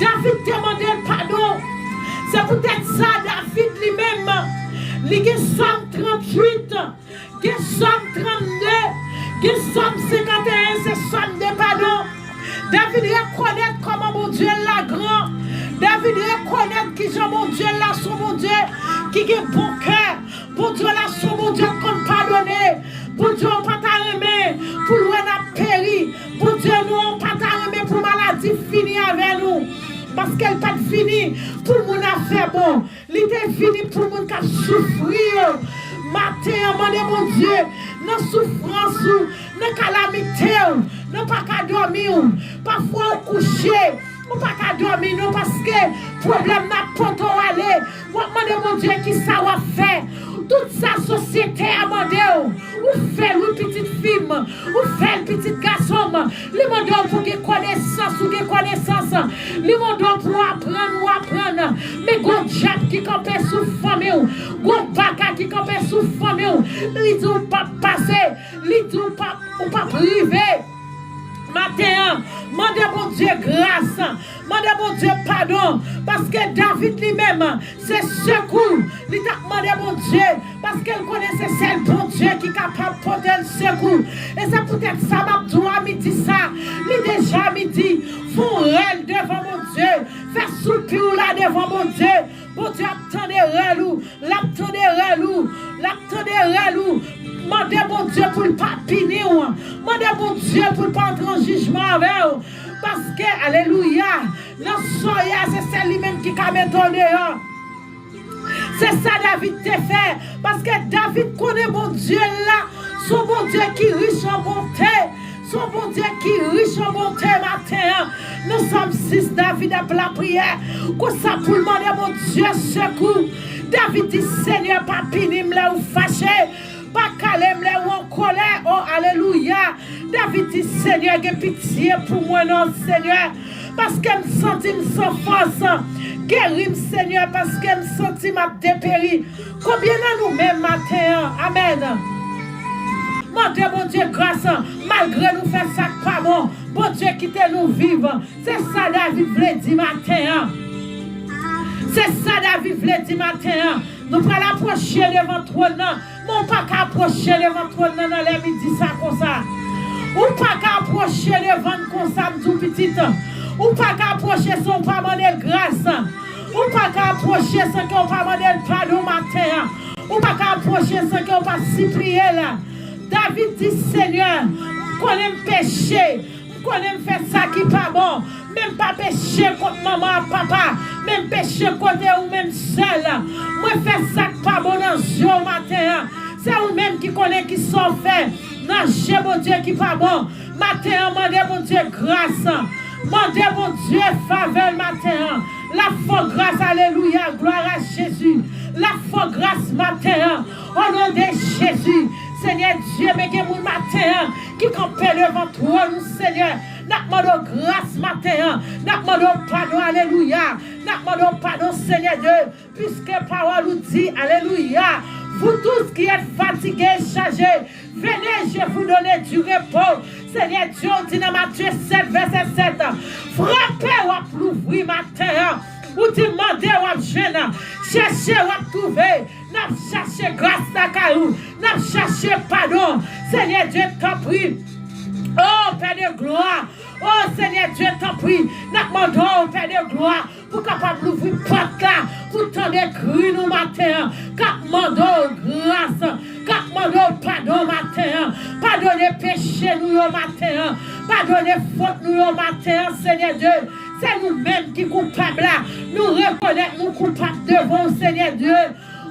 David demandait pardon. C'est peut-être ça, David lui-même. Il y a Somme 38, il y a Somme 32, il y a Somme 51, c'est Somme de pardon. David reconnaît comment mon Dieu l'a grand. David reconnaît que mon Dieu l'a son mon Dieu, qui a bon cœur. Bon Dieu l'a son mon Dieu comme pardonné. Bon Dieu on pas t'aimer pour loin à péri. Bon Dieu nous on pas t'aimer pour maladie finie avec nous. Parce qu'elle pas fini, tout le monde a fait bon. Il était fini pour le monde qui a souffert. Matin, mon Dieu, nos souffrances, nos calamités, nous pas qu'à dormir, parfois au coucher, nous pas qu'à dormir, non parce que problème n'a pas trop allé. Moi, mon Dieu, qui ça va faire? Toute sa société a demandé, ou fait une petite fille, ou fait un petit garçon, les mandons pour qu'ils connaissance, ou qu'ils connaissance, les mandons pour apprendre ou apprendre, mais gon diable qui campait sous famille, gon baka qui campait sous famille, les dit pas passer, les dit ou pas privé. Matin, mandez mon Dieu grâce, mandez mon Dieu pardon, parce que David lui-même, c'est secours. Il t'a demandé mon Dieu, parce qu'elle connaissait celle bon Dieu qui est capable de porter le secours. Et c'est peut-être ça, ma doigt, me dit ça. Il déjà me dit, font réel devant mon Dieu, faire soupir là devant mon Dieu. Bon Dieu, attendez relou, l'attendez relou, l'attendez relou. Mandez mon Dieu pour ne pas punir. Mandez mon Dieu pour ne pas entrer en jugement avec vous. Parce que, alléluia, notre soya, c'est celle lui-même qui a donné. C'est ça David t'a fait. Parce que David connaît mon Dieu là. Son bon Dieu qui est riche en bonté. Son bon Dieu qui est riche en bonté matin. Nous sommes 6, David a la prière. Comme ça pour demander mon Dieu secours. David dit, Seigneur, pas punir là ou fâché. Pas calme là ou en colère. Oh, alléluia. David dit, Seigneur, aie pitié pour moi, non, Seigneur. Parce que me sentis sans force. Guéris, Seigneur, parce que me sentis m'a dépéri. Combien de nous-mêmes matin? Amen. Mon Dieu, mon Dieu, grâce, malgré nous faire ça pas bon. Bon Dieu, quittez nous vivre. C'est ça David voulait dire matin. C'est ça David voulait dire matin. Nous allons approcher devant le trône. Mon pas qu'à approcher devant le trône dans les midi ça comme ça. Ou pas qu'à approcher devant comme ça, tout petit. Ou pas qu'à approcher son pas demander grâce. Ou pas qu'à approcher sans qu'on pas demander pardon matin. Ou pas qu'à approcher sans qu'on pas s'y prier là. David dit Seigneur, qu'on aime pécher, qu'on aime faire ça qui pas bon. Même pas pécher contre maman, papa, même pécher contre ou même seul. Moi faire ça qui pas bon dans le matin. C'est vous-même qui connaît qui sont faits. Non, mon Dieu qui pas bon. Matin, demandez mon Dieu grâce. Demandez mon Dieu faveur matin. La forte grâce, alléluia, gloire à Jésus. La forte grâce matin. Au nom de Jésus. Seigneur Dieu, mais que mon matin qui campait devant toi, nous, Seigneur. Nous demandons grâce matin. Nous demandons pardon, alléluia. Nous demandons pardon, Seigneur Dieu. Puisque parole nous dit, alléluia. Vous tous qui êtes fatigués, chargés, venez, je vous donner du repos. Seigneur Dieu, dit dans Matthieu 7, verset 7. Frappez ou l'ouvrir matin. Ou demandez ou jeune. Cherchez ou trouver. N'a cherché grâce d'Akaou. N'a cherché pardon. Seigneur Dieu, t'en prie. Oh, Père de gloire. Oh, Seigneur Dieu, t'en prie. N'a demandé, Père de gloire, pour capable d'ouvrir porte là. Pour t'en écrire nous matin. Cap mando grâce. Cap mando pardon matin. Pardonnez péché nous au matin. Pardonnez faute nous au matin, Seigneur Dieu. C'est nous-mêmes qui coupables là. Nous reconnaissons nous coupables devant Seigneur Dieu.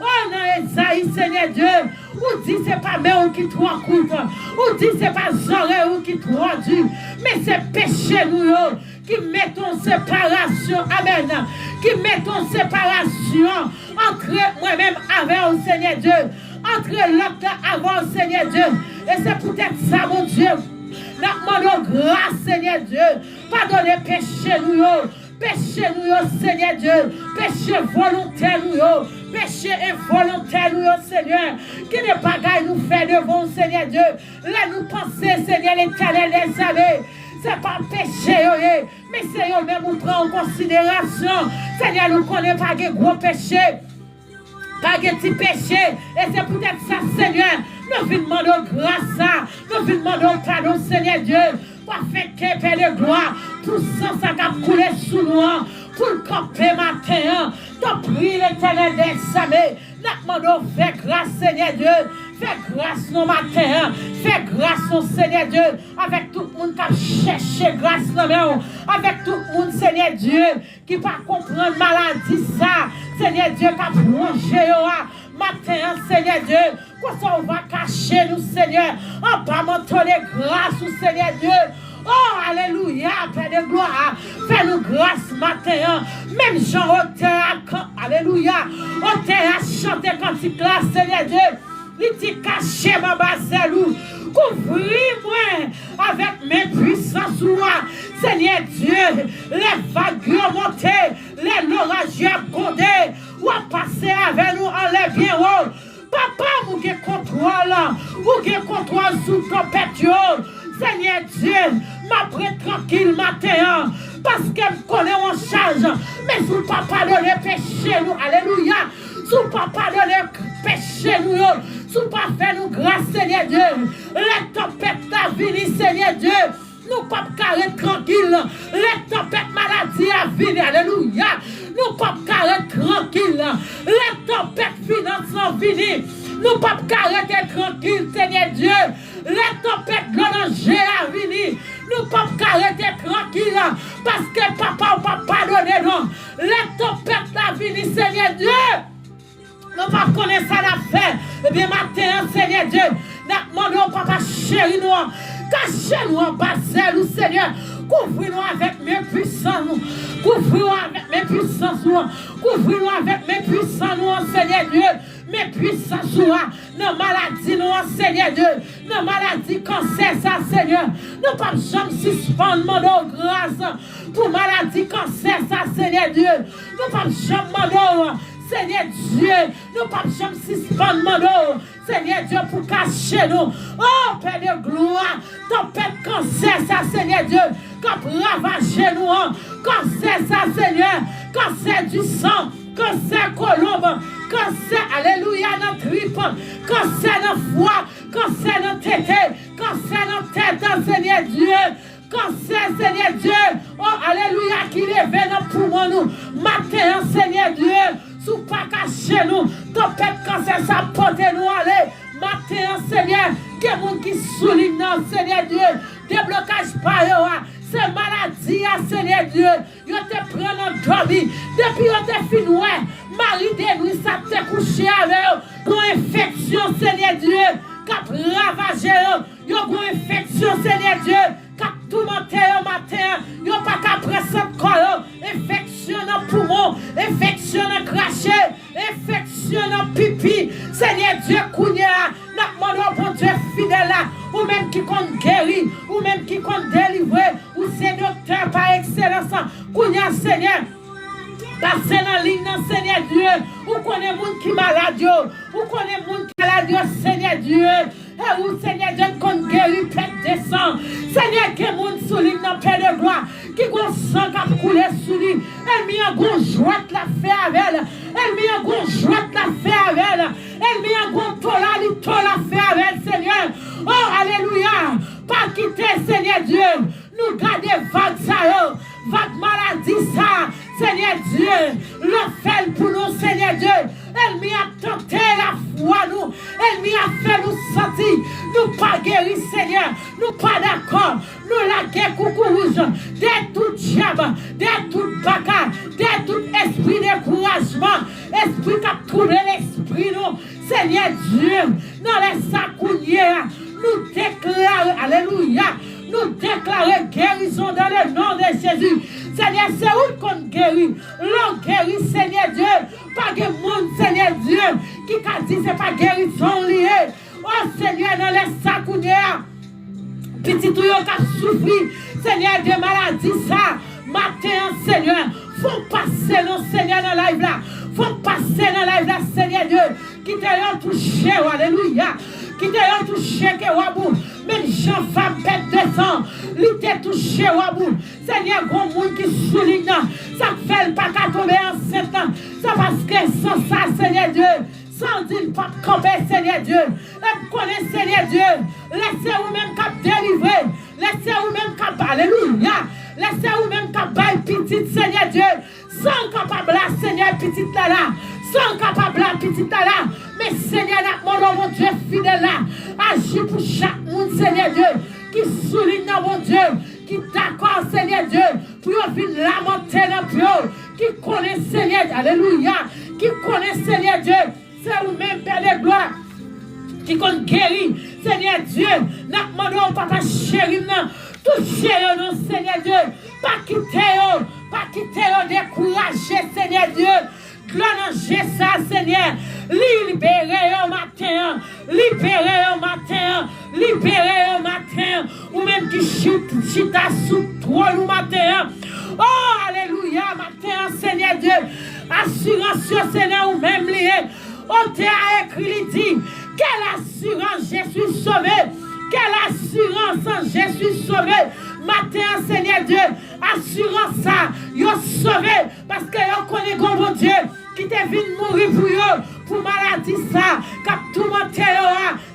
Oh non, Esaïe, Seigneur Dieu. Ou dit c'est pas mère qui toi coûte. Ou dit c'est pas oreilles qui toi dû. Mais c'est péché nous qui mettons séparation. Amen. Qui mettons séparation entre moi-même avant le Seigneur Dieu. Entre l'autre avant le Seigneur Dieu. Et c'est peut-être ça, mon Dieu. Nous demandons grâce, Seigneur Dieu. Pardonnez péché nous. Péché nous, Seigneur Dieu. Péché volontaire nous. Péché involontaire nous, Seigneur. Qui n'est pas qu'à nous faire devant, Seigneur Dieu. Là nous penser, Seigneur l'Éternel des armées. c'est pas péché, mais c'est eux-mêmes qui prend en considération. Seigneur, nous ne connaissons pas de gros péchés. Pas de petits péchés. Et c'est peut-être ça, Seigneur. Nous venons demander grâce. Nous venons demander pardon, Seigneur Dieu. Pour faire que Père de gloire. Pour ça, ça va couler sous nous. Pour le camper matin. T'as pris l'éternel d'examen. Nous demandons fais grâce, Seigneur Dieu. Fais grâce nos matins. Fais grâce au Seigneur Dieu. Avec tout le monde qui a cherché grâce dans nous. Avec tout le monde, Seigneur Dieu, qui ne peut pas comprendre maladie ça. Seigneur Dieu, qui a plongé matin, Seigneur Dieu. Pour ça, on va cacher nous, Seigneur. On va montrer grâce au Seigneur Dieu. Oh, alléluia, Père de gloire. Fais-nous grâce matin. Même Jean, alléluia. On t'a chanté cantique là, Seigneur Dieu. Il t'y caché ma baselou. Couvris-moi avec mes puissances. Seigneur Dieu, les vagues ont monté, les orages ont condé. Ou a passé avec nous en les bien haut. Papa, vous avez contrôle. Vous avez contrôle sous ton pétio. Seigneur Dieu, m'après tranquille matin. Parce qu'elle me connaît en charge. Mais sous papa de les péchés, nous. Alléluia. Sous papa de les péchés, nous. Sous pas faire nous grâce, Seigneur Dieu. Les tempêtes à venir, Seigneur Dieu. Nous pas carrer tranquille. Les tempêtes maladie à venir. Alléluia. Nous pas carrer tranquille. Les tempêtes finances à venir. Nous pas carrer tranquille, Seigneur Dieu. Les tempêtes de danger à venir. Nous pas carrer tranquille. Parce que papa ou pas pardonner non. Les tempêtes à venir, Seigneur Dieu. Nous pas connaître ça l'affaire. Eh bien, matin, Seigneur Dieu, nous demandons, papa chéri, nous, cachez-nous en bas, Seigneur. Couvre-nous avec mes puissants, couvre-nous avec mes puissants, couvre-nous avec mes puissants, Seigneur Dieu. Mes puissances, nos maladies, nous, Seigneur Dieu. Nos maladies, cancer, ça, Seigneur. Nous ne pouvons jamais suspendre, nos grâce. Pour maladie, cancer, ça, Seigneur Dieu. Nous ne pouvons jamais demander. Seigneur Dieu, nous ne pouvons jamais suspendre, Seigneur Dieu, pour cacher nous. Oh, Père de gloire, tempête cancer, ça, Seigneur Dieu, comme ravager nous. Cancer, ça, Seigneur, cancer du sang, cancer colombe, cancer, alléluia, dans tripe, cancer dans foie, cancer dans tête, cancer dans tête, Seigneur Dieu. Cancer, Seigneur Dieu, oh, alléluia, qui lève dans poumon nous. Matin, Seigneur Dieu. Sous pas cacher nous, tempête cancer, ça porte nous aller. Matin, Seigneur, que monde qui souligne, Seigneur Dieu, déblocage par eux, ces maladies, Seigneur Dieu, yo te prennent en dormi. Depuis yo te fin, ouais, Marie de nuit, ça te couché avec eux, une infection, Seigneur Dieu, qui a ravagé eux, yo une infection, Seigneur Dieu, qui a tout monté au matin, yo pas qu'à prendre corps, infection dans poumon, infection dans crachet, infection dans pipi, Seigneur Dieu, Kounia, n'a demandé pour Dieu fidèle là, ou même qui compte guérir, ou même qui compte délivrer, ou c'est docteur par excellence, Kounia, Seigneur. Passez dans la ligne, Seigneur Dieu. Ou connaît monde qui malade, ou connaît monde qui malade, Seigneur Dieu. Et où, Seigneur Dieu, qu'on guérit, pète de sang. Seigneur, que monde souligne dans Père de gloire, qui gon sang qui a coulé sous lui. Elle mit un gros joie de la fait avec elle. Elle mit un gros joie de la fait avec elle. Elle mit un gros tola fait avec elle, Seigneur. Oh, alléluia. Pas quitter, Seigneur Dieu. Nous garder vague ça, vague maladie ça. Seigneur Dieu, le fait pour nous, Seigneur Dieu. Elle m'y a tenté la foi, nous. Elle m'y a fait nous sentir. Nous pas guéris, Seigneur. Nous pas d'accord. Nous la guerre coucou rouge. Dès tout diable, dès tout bagarre, dès tout esprit de découragement, esprit qui a trouvé l'esprit, nous. Seigneur Dieu, dans les sacounières, nous déclarons, alléluia. Nous déclarons guérison dans le nom de Jésus. Seigneur, c'est où qu'on guérit? L'on guérit, Seigneur Dieu. Pas de monde, Seigneur Dieu, qui a dit c'est pas guérison liée. Oh Seigneur, dans les sacounières, petit tout qui a souffert, Seigneur, de maladies, ça, matin, Seigneur, faut passer, non, Seigneur, dans la live là. Faut passer dans la live là, Seigneur Dieu, qui t'a touché, alléluia. Qui t'a touché, que wabou, même Jean-Femme pète de sang, il t'a touché, toucher au bout. Seigneur, grand monde qui souligne, ça fait pas qu'à tomber enceinte. Ça parce que sans ça, Seigneur Dieu, sans dire pas camper, Seigneur Dieu. Et connaître, Seigneur Dieu. Laissez-vous même qu'à délivrer. Laissez-vous même qu'à alléluia. Laissez-vous même qu'à bailler petite, Seigneur Dieu. Sans capable là, Seigneur, petite là. Sans capable là, petite là. Mais Seigneur, mon Dieu fidèle là. Agis pour chaque monde, Seigneur Dieu. Qui souligne, mon Dieu. Qui d'accord, Seigneur Dieu. Pour venir lamenter dans le pied. Qui connaît, Seigneur, alléluia. Qui connaît, Seigneur Dieu. C'est vous-même, Père de gloire. Qui compte guérir, Seigneur Dieu. N'a demandé au papa chéri, touchez-nous, Seigneur Dieu. Pas quitter, décourager, Seigneur Dieu. Glorifiez ça, Seigneur. Libérez au matin. Libérez au matin. Ou même qui chita sous toi le matin. Oh, alléluia, matin, Seigneur Dieu. Assurance, Seigneur, ou même lié. On t'a écrit, il dit, quelle assurance, je suis sauvé. Quelle assurance, je suis sauvé. Matin, Seigneur Dieu, assurance ça, yo sauvé. Parce que yo connaît mon Dieu qui te venu mourir pour maladie ça. Quand tout le monde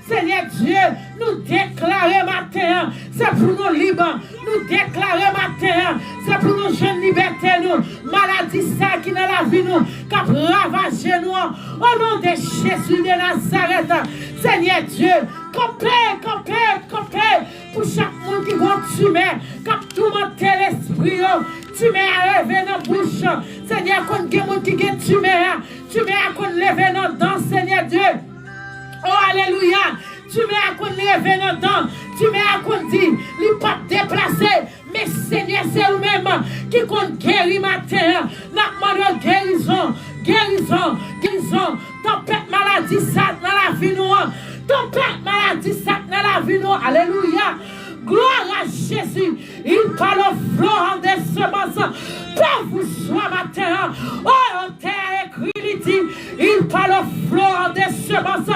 Seigneur Dieu, nous déclarer matin, c'est pour nous libres. Nous déclarer matin, c'est pour nous jeunes liberté, nous. Maladie ça qui dans la vie, nous, qui a ravagé nous. Au nom de Jésus de Nazareth, Seigneur Dieu, campez, pour chaque monde qui va tuer, quand tout le monde l'esprit, tu mets à lever dans la bouche. Seigneur, quand il y a des gens qui tu mets à lever dans la dent, Seigneur Dieu. Oh, alléluia. Tu mets à lever dans la dent. Tu mets à dire, il n'est pas déplacé. Mais Seigneur, c'est vous-même qui compte guérir matin. N'a guérison. Tempête maladie, ça dans la vie, nous. Tempête maladie, ça dans la vie, nous. Alléluia. Gloire à Jésus. Il parle au florent des semences. Père, vous soit matin. Oh, on t'a écrit, il dit. Il parle au florent des semences.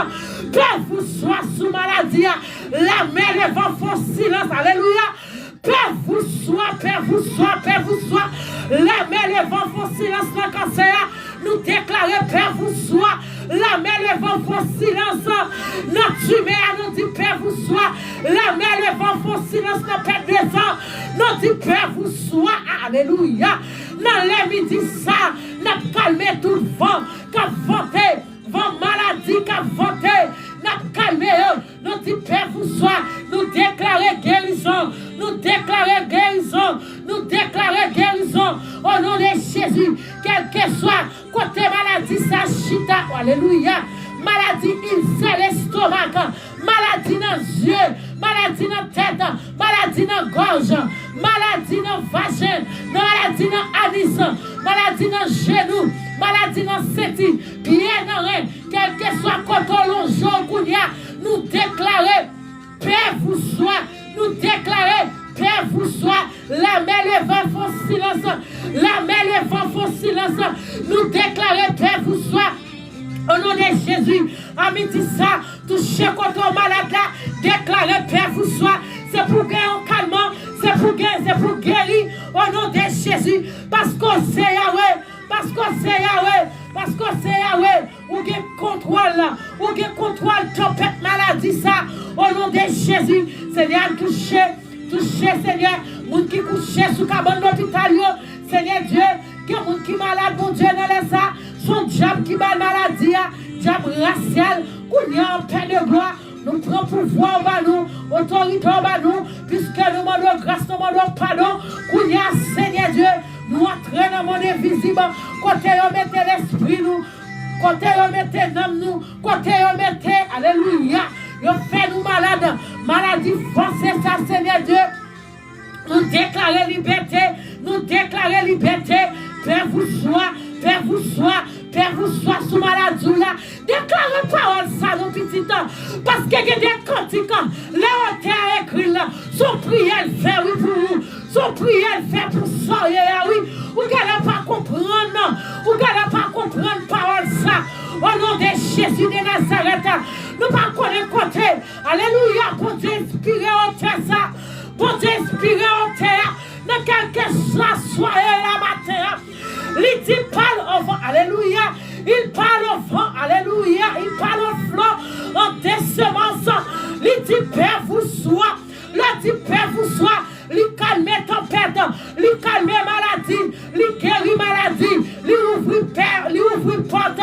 Père, vous soit sous maladie. La mer, les vents font silence. Alléluia. Père, vous soit. La mer, les vents font silence. Le cancer, nous déclarer, Père, vous soit. La mer, les vents font silence. Notre mère nous dit, Père, vous soit. La mer, les vents font silence. Notre Père des ans nous dit, Père, vous soit. Alléluia. Dans les midi, ça, nous calmer tout le vent qui a vanté, vent maladie qui a vanté. Nous calmer, nous dit, Père, vous soit. Nous déclarer guérison. Au nom de Jésus, quel que soit, côté maladie, ça chita. Alléluia. Maladie, il sait l'estomac. Maladie dans les yeux. Maladie dans la tête. Maladie dans la gorge. Maladie dans le vagin. Maladie dans l'anis. Maladie dans le genou. Maladie dans le séti. Bien dans rien. Quel que soit côté l'ongeon, nous déclarer, Père vous soit. Nous déclarer, Père vous soit. La mer, les vents font silence. La mer, les vents font silence. Nous déclarer, Père vous soit. Au nom de Jésus, à midi ça, toucher contre malade là, déclarer Père vous soit. C'est pour gagner un calmant, c'est pour guérir. Au nom de Jésus, parce qu'on sait Yahweh. Ou gen contrôle tempête maladie ça. Au nom de Jésus, Seigneur, toucher Seigneur, moun qui couché sous cabane d'hôpital, Seigneur Dieu, que moun qui malade, mon Dieu, dans ça, son diable qui bat maladie, diable racial, qu'on y a en paix de gloire, nous prenons pouvoir en nous, autorité en nous, puisque nous demandons grâce, nous demandons pardon, qu'on y a, Seigneur Dieu, nous entraînons dans le monde invisible, côté on mettez l'esprit nous, côté on mettez l'âme nous, côté on mettez, alléluia, on fait nous malades, maladie forcée ça, Seigneur Dieu. Nous déclarer liberté, Père vous soit sous maladie là. Déclarez parole ça, nos petits temps. Parce qu'il y a des cantiques, là on t'a écrit là, son prière fait oui pour vous, son prière fait pour ça, oui. Vous n'allez pas comprendre parole ça. Au nom de Jésus de Nazareth, nous pas connaître côté. Alléluia, pour Dieu inspiré en terre ça. Pour Dieu inspiré en terre. Il dit parle au vent, alléluia. Il parle au vent, alléluia. Il parle au flot, en des semences. Il dit Père vous soit. Il dit Père vous soit. Il calme tempête, il calme maladie, il guérit maladie, il ouvre père, il ouvre porte.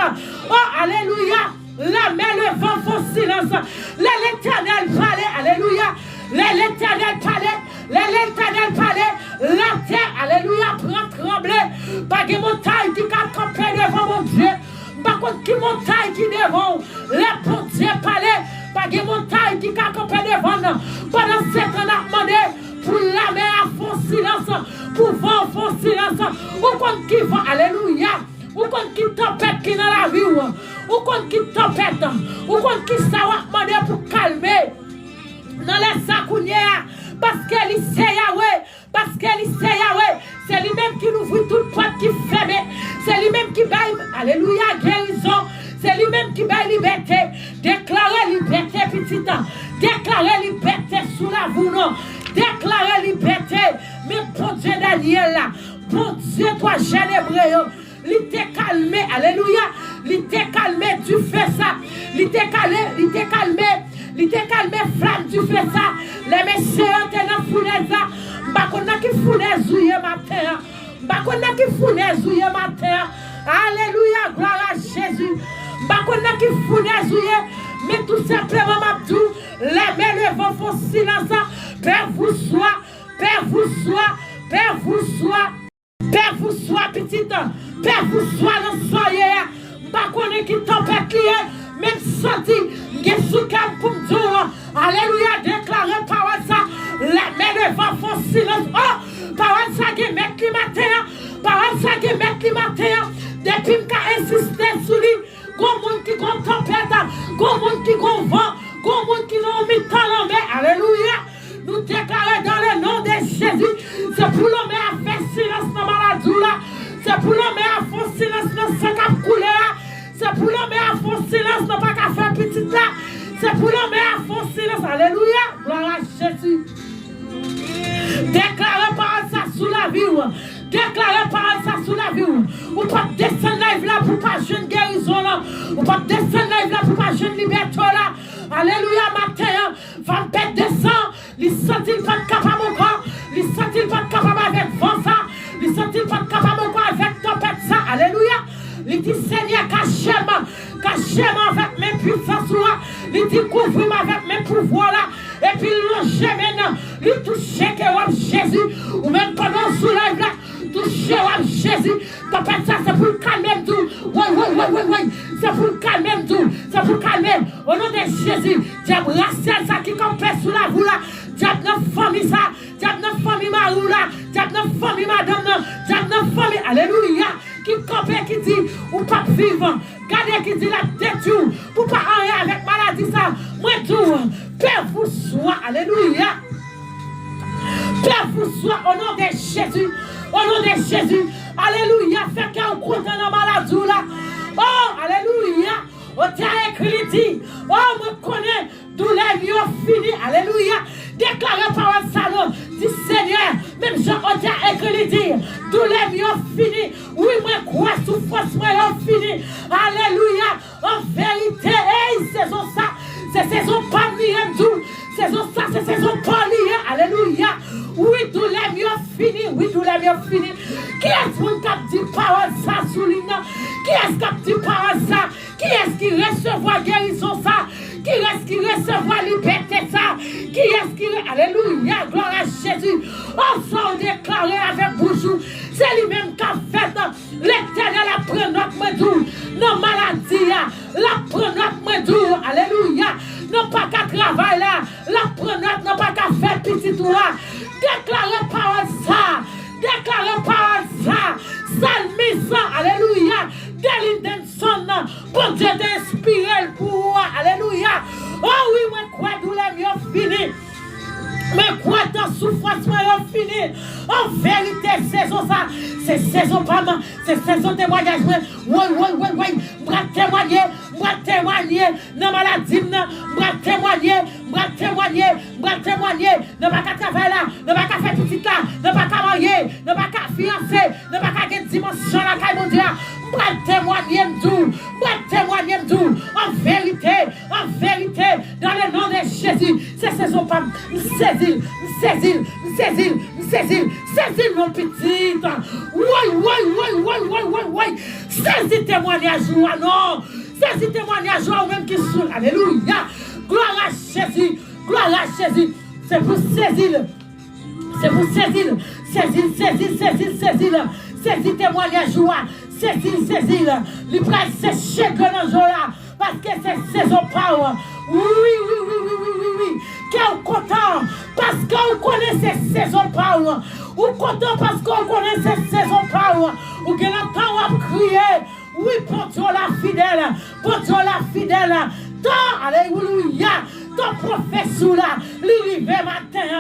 Oh, alléluia. La main, le vent font silence. L'Éternel parlait, alléluia. L'Éternel parlait, l'Éternel parlait. La terre, alléluia, prend trembler. Pas de montagne qui a campé devant mon Dieu. Pas de montagne qui devant. Les bon Dieu parlait. Pas de montagne qui a campé devant. Pendant ce temps, on a demandé pour la mer à fond silence. Pour vent fond silence. Ou contre qui va, alléluia. Ou contre qui tempête qui dans la vie. Ou contre qui tempête. Ou contre qui ça va demander pour calmer. Dans les sacounières. Parce qu'elle sait Yahweh. Parce qu'elle sait Yahweh. C'est lui-même qui nous ouvre toute porte qui ferme. C'est lui-même qui baille. Alléluia, guérison. C'est lui-même qui baille liberté. Déclarer liberté, petit temps. Déclarer liberté sous la voûte. Déclarer liberté. Mais bon Dieu Daniel là. Bon Dieu, toi, jeune hébreu. Il t'est calmé. Alléluia. Il t'est calmé. Tu fais ça. Il t'est calmé. Il t'est calmé. Il t'est calmé. Flamme, tu fais ça. Les messieurs, t'es dans fournaise. Bakona qui fournaise ouye matin. Bakona qui fournaise ouye matin. Alléluia. Gloire à Jésus. Bakona qui fournaise ouye. Mais tout simplement, Mabdou, les mains le vent font silence. Père vous soit. Père vous soit. Père vous soit. Père vous soit, petit temps. Père vous soit dans soyez. Bakona qui tempête lié. Même senti. Gesouka pour dire. Alléluia. Déclarez parole ça. La main de vent font silence. Oh, parole ça qui met le matin. Parole ça qui met le matin. Depuis que insisté sur lui. Gon monde qui gon tempête. Gon monde qui gon vent. Gon monde qui n'ont mis tant en mer. Alléluia. Nous déclarons dans le nom de Jésus. C'est pour l'homme à faire silence dans la maladie là. C'est pour l'homme à faire silence dans ce cap coulé là. C'est pour l'homme à faire silence dans pas qu'à faire petit là. C'est pour l'homme à faire silence. Alléluia. Gloire à Jésus. Déclarez par ça sous la vie. Déclarez par ça sous la vie. Ou pas descendre là pour pas jeune guérison là. Ou pas descendre là pour pas jeune liberté là. Alléluia matin. Femme bête descend. Il sent-il pas capable encore. Il sent-il pas capable avec vent ça. Il sent-il pas capable encore avec tempête ça. Alléluia. Il dit Seigneur cachez-moi avec mes puissances là. Il dit couvre-moi avec mes pouvoirs là. Et puis longez maintenant. Il touche que Jésus. Ou même pendant sous la là. Touchez Jésus. Tempête ça c'est pour calmer tout. Oui. C'est pour calmer tout. C'est pour calmer. Au nom de Jésus. Diable Rachel ça qui compère sous la voie là. Diable notre famille ça. Diable notre famille Marou là. Diable notre famille madame là. Diable notre famille. Alléluia. Qui compère qui dit ou pas vivant. Gardez qui dit la tête pour pas en rien avec maladie ça. Moi tout. Père vous soit. Alléluia. Père vous soit au nom de Jésus. Au nom de Jésus. Alléluia. Fait qu'on compte dans la maladie là. Oh, alléluia. On t'a écrit dit. Oh, me connais. Douleur fini. Alléluia. Déclarez par un salon. Dis Seigneur. Même Jean, on t'a écrit dit. Douleur fini. Oui, moi, quoi, souffrance, moi, fini. Alléluia. En vérité, hey, saison ça. C'est saison pas liée tout. Saison ça, c'est saison pas liée. Alléluia. Oui, douleur fini. Oui, douleur fini. Qui est-ce qui a dit parole ça sous l'île? Qui est-ce qui a dit parole ça? Qui est-ce qui recevra guérison ça? Qui est-ce qui recevra liberté ça? Qui est-ce qui... Alléluia, gloire à Jésus. On s'en déclaré avec bouchou. C'est lui-même qui a fait l'Éternel a pris notre medou. Nos maladies, la pris notre medou. Alléluia. Non pas qu'à travailler là. La pris notre, non pas qu'à faire petit tout là. Déclarez parole ça. Déclarez parole ça. Salmisa, alléluia. Délintenson, bon Dieu d'inspirer pour moi. Alléluia. Oh oui, moi, quoi, douleur, mieux fini. Mais quoi, dans souffrance, moi, fini. En vérité, saison ça. C'est saison vraiment. C'est saison témoignage. Oui. Moi témoigner. Dans maladie, moi témoigner. ne pas qu'à travailler là, ne pas qu'à faire petit là, ne pas qu'à marier, ne pas qu'à fiancer, ne pas qu'à gagner dimension la caille mon Dieu. Témoigner tout, en vérité, dans le nom de Jésus, c'est saison pas, saisis mon petit, saisis témoignage, non, saisis témoignage, ou même qui sont, alléluia, gloire à Jésus, c'est pour saisir, saisis témoignage, saisis, les bras séchés de nos jours là, parce que c'est saison power. Oui. Quel content, parce qu'on connaît ces saisons power. Ou content parce qu'on connaît ces saisons power. Ou que l'entend à crier, oui, pour Dieu la fidèle, tant, alléluia. Ton professeur là, l'hiver matin,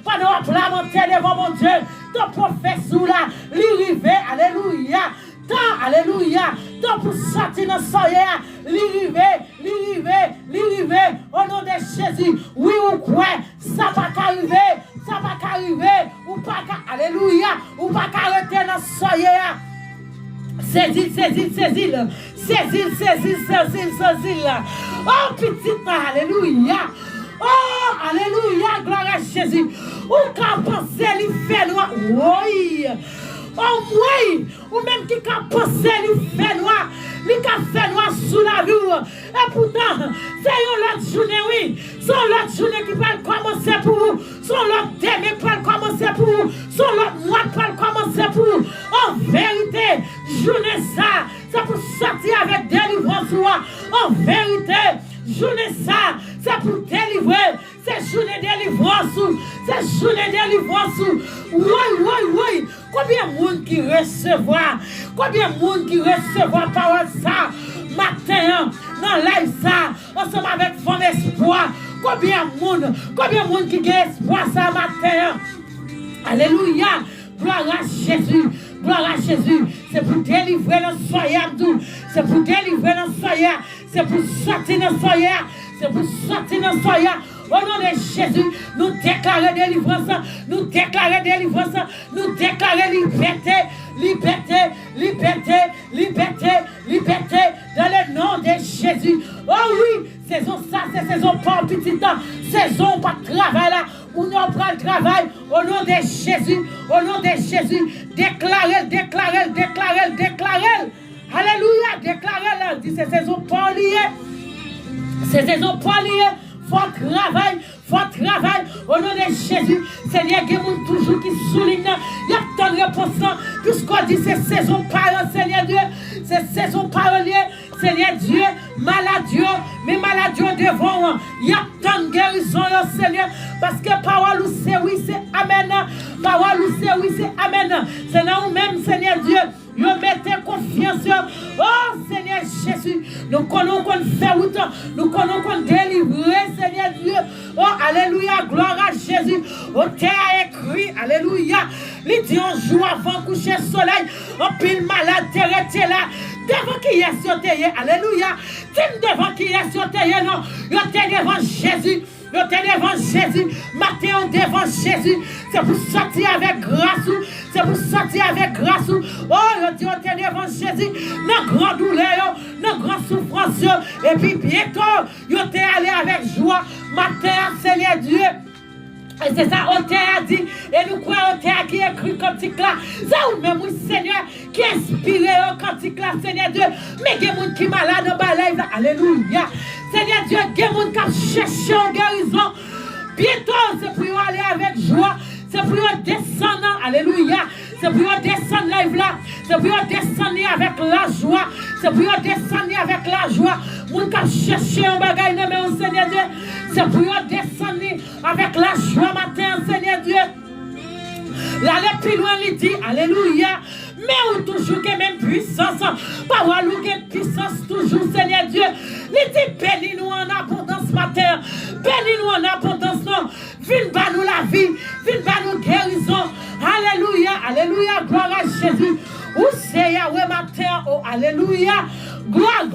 pendant que la montée devant mon Dieu, ton professeur là, l'hiver, alléluia, tant, alléluia, tant pour sortir dans le soleil, l'hiver, au nom de Jésus, oui ou quoi, ça va qu'arriver, ou pas qu'à, alléluia, ou pas qu'à arrêter dans le soleil, saisis. Oh, petite, alléluia. Oh, alléluia, gloire à Jésus. Ou quand penser, il fait noir. Oui. Oh, oui. Ou même qui quand penser, il fait noir. Il fait noir sous la vie. Et pourtant, c'est une autre journée, oui. C'est l'autre journée qui va commencer pour vous. C'est l'autre demain qui va commencer pour vous. C'est l'autre mois qui va commencer pour vous. En vérité, journée ça. C'est pour sortir avec délivrance. En vérité, journée ça, c'est pour délivrer. C'est journée délivrance. Oui. Combien de monde qui recevra? Combien de monde qui recevra parole ça? Matin, dans live ça, ensemble avec Fond Espoir. Combien de monde qui a espoir ça matin? Alléluia. Gloire à Jésus. C'est pour délivrer dans le soyer. C'est pour délivrer dans le soyer. C'est pour sortir dans le soyer. Au nom de Jésus, nous déclarons délivrance. Nous déclarons liberté. Dans le nom de Jésus. Oh oui, saison ça, c'est saison pas petit temps. Saison pas travail là. Où nous prend le travail au nom de Jésus. Déclarez. Alléluia, déclarez. Dit c'est saison pas liée. Faut travail au nom de Jésus. Seigneur, il y a toujours qui souligne. Il y a tant de réponses. Puisqu'on dit c'est saison parole, Seigneur Dieu. C'est saison parole, Seigneur Dieu. Maladie, mais maladie devant. Il y a tant de guérison, Seigneur. Parce que parole, c'est oui, c'est amen. Parole, c'est oui, c'est amen. C'est là où même, Seigneur Dieu. Nous mettez confiance. Oh Seigneur Jésus. Nous connaissons qu'on fait route. Nous connaissons qu'on délivre, Seigneur Dieu. Oh alléluia. Gloire à Jésus. Au terre écrit. Alléluia. Il dit un jour avant coucher le soleil. En pile malade. Terre là. Devant qui est sur terre. Alléluia. Devant qui est sur terre. Non. Yo devant Jésus. Matin devant Jésus, c'est pour sortir avec grâce. Oh, yo dit on est devant Jésus, dans grande douleur, dans grande souffrance. Et puis bientôt, yo t'es allé avec joie. Matin, Seigneur Dieu. Et c'est ça, on t'a dit, et nous croyons qui écrit cantique là. C'est vous-même, Seigneur, qui inspire au cantique là, Seigneur Dieu. Mais il y a des gens qui sont malades dans la live là. Alléluia. Seigneur Dieu, il y a des gens qui cherchent en guérison. Bientôt, c'est pour aller avec joie. C'est pour descendre. Alléluia. C'est pour descendre live là. C'est pour descendre avec la joie. C'est pour descendre avec la joie. Moun ka chercher un bagage dans mon Seigneur Dieu. C'est pour descendre avec la joie matin, Seigneur Dieu. Là, le plus loin, il dit, alléluia. Mais ou toujours que même puissance. Parole ou que puissance toujours, Seigneur Dieu. Il dit, bénis-nous en abondance matin. Bénis-nous en abondance, non. Viens bas nous la vie. Viens bas nous guérison. Alléluia, gloire à Jésus. Où c'est Yahweh matin, oh, alléluia. Gloire.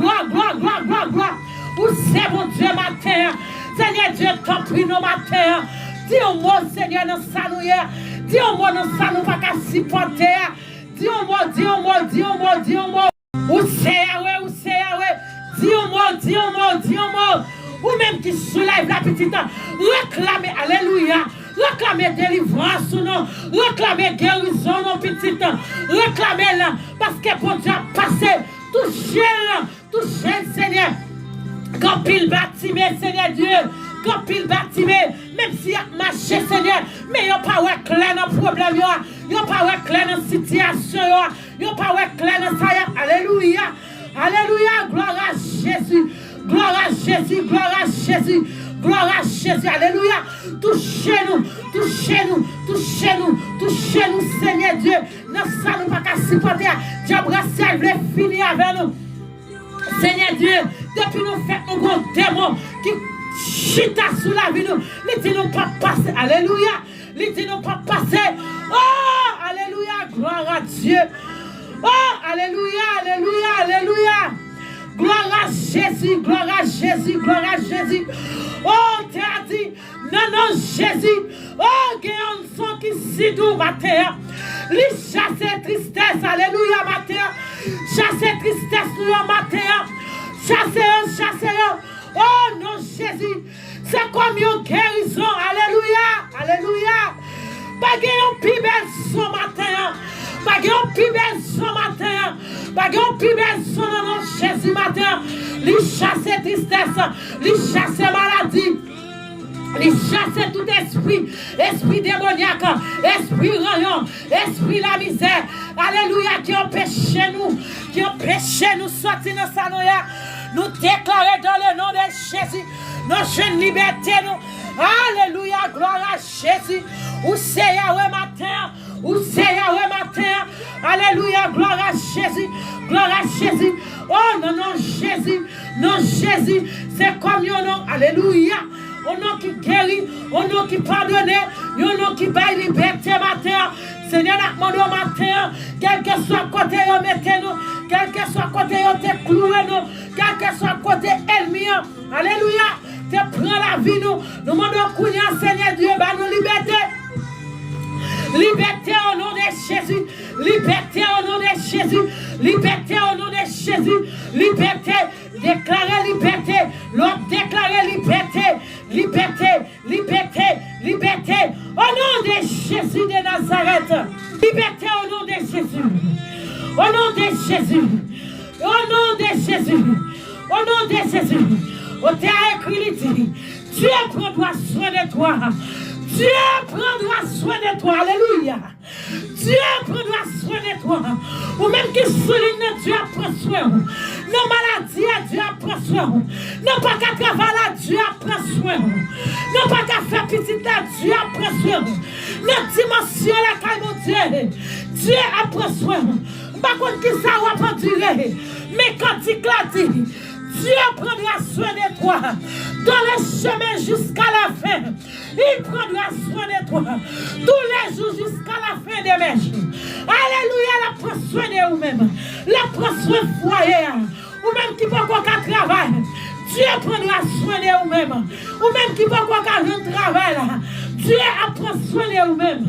Où c'est mon Dieu matin. Seigneur Dieu, t'en prie nos matins. Dis au mot, Seigneur, dans sa nous hier. Dis au mot, dans sa nous pas qu'à supporter. Dis au mot, dis au mot, dis au mot, dis au mot. Où c'est Yahweh, où c'est Yahweh. Dis au mot, dis au mot, dis au mot. Ou même qui soulève la petite. Réclamez, alléluia. Réclamez délivrance ou non. Réclamez guérison non petite. Réclamez-la. Parce que pour Dieu passé. Touchez-la. Touchez le Seigneur. Quand il bâtiment, Seigneur Dieu. Quand il bâtiment. Même s'il y a marché, Seigneur. Mais il n'y a pas de clair dans le problème. Il n'y a pas de clair dans la situation. Il n'y a pas de clair dans ça. Alléluia. Alléluia. Gloire à Jésus. Gloire à Jésus. Gloire à Jésus. Gloire à Jésus, alléluia. Touchez-nous, touchez-nous, touchez-nous, touchez-nous, Seigneur Dieu. Nous ça nous pas qu'à supporter. Diable ciel veut finir avec nous. Seigneur Dieu, depuis nous faisons nos gros démons qui chita sous la vie nous, les dit nous pas passer, alléluia. Les dit nous pas passer. Oh, alléluia, gloire à Dieu. Oh, alléluia, alléluia, alléluia. Gloire à Jésus, gloire à Jésus, gloire à Jésus. Oh, tu as dit, non, non, Jésus. Oh, qu'il y a un son qui s'y doux, matin. Lui chasser tristesse, alléluia, matin. Chasser tristesse, nous, matin. Chasser. Oh, non, Jésus. C'est comme une guérison, alléluia, alléluia. Pas qu'il y a un plus bel son, matin. Pas qu'il y a un plus bel son, matin. Pas qu'il y a un plus bel son, non, Jésus, matin. Lui chasser tristesse, lui chasser maladie, lui chasser tout esprit démoniaque, esprit rayon, esprit la misère, alléluia, qui empêche nous sortir dans sa noya, nous déclarer dans le nom de Jésus, notre jeune liberté, nous, alléluia, gloire à Jésus, où c'est Yahweh matin, où c'est Yahweh matin, alléluia, gloire à Jésus, gloire à Jésus. Oh non, non, Jésus, non, Jésus, c'est comme un nom, alléluia. Un nom qui guérit, un nom qui pardonne, un nom qui baille liberté matin. Seigneur, nous demandons matin, quel que soit côté, mettez-nous, quel que soit côté, clouez-nous, quel que soit côté, ennemi, alléluia. Tu prends la vie, nous demandons, Seigneur Dieu, nous liberté. Liberté au nom de Jésus. Liberté au nom de Jésus. Liberté au nom de Jésus. Liberté. Déclarer liberté. L'autre déclarer liberté. Liberté. Liberté. Liberté. Au nom de Jésus de Nazareth. Liberté au nom de Jésus. Au nom de Jésus. Au nom de Jésus. Au nom de Jésus. On t'a écrit dit. Dieu prendra soin de toi. Dieu prendra soin de toi. Alléluia. Dieu prendra soin de toi. Ou même qui souligne, Dieu prend soin. Nos maladies, Dieu prend soin. Non pas qu'à travailler, Dieu prend soin. Non pas qu'à faire petit, Dieu prend soin. Notre dimension, la caille de Dieu, Dieu prend soin. Par contre, qui ça va pas durer. Mais quand il l'a dit, Dieu prendra soin de toi. Dans le chemin jusqu'à la fin. Il prendra soin de toi. Tous les jours jusqu'à la fin des mes jours. Alléluia, la prend soin de vous-même. La prend soin de foyer. Ou même qui peut encore travailler. Dieu prendra soin de vous-même. Ou même qui peut encore un travail. Dieu prend soin de vous-même.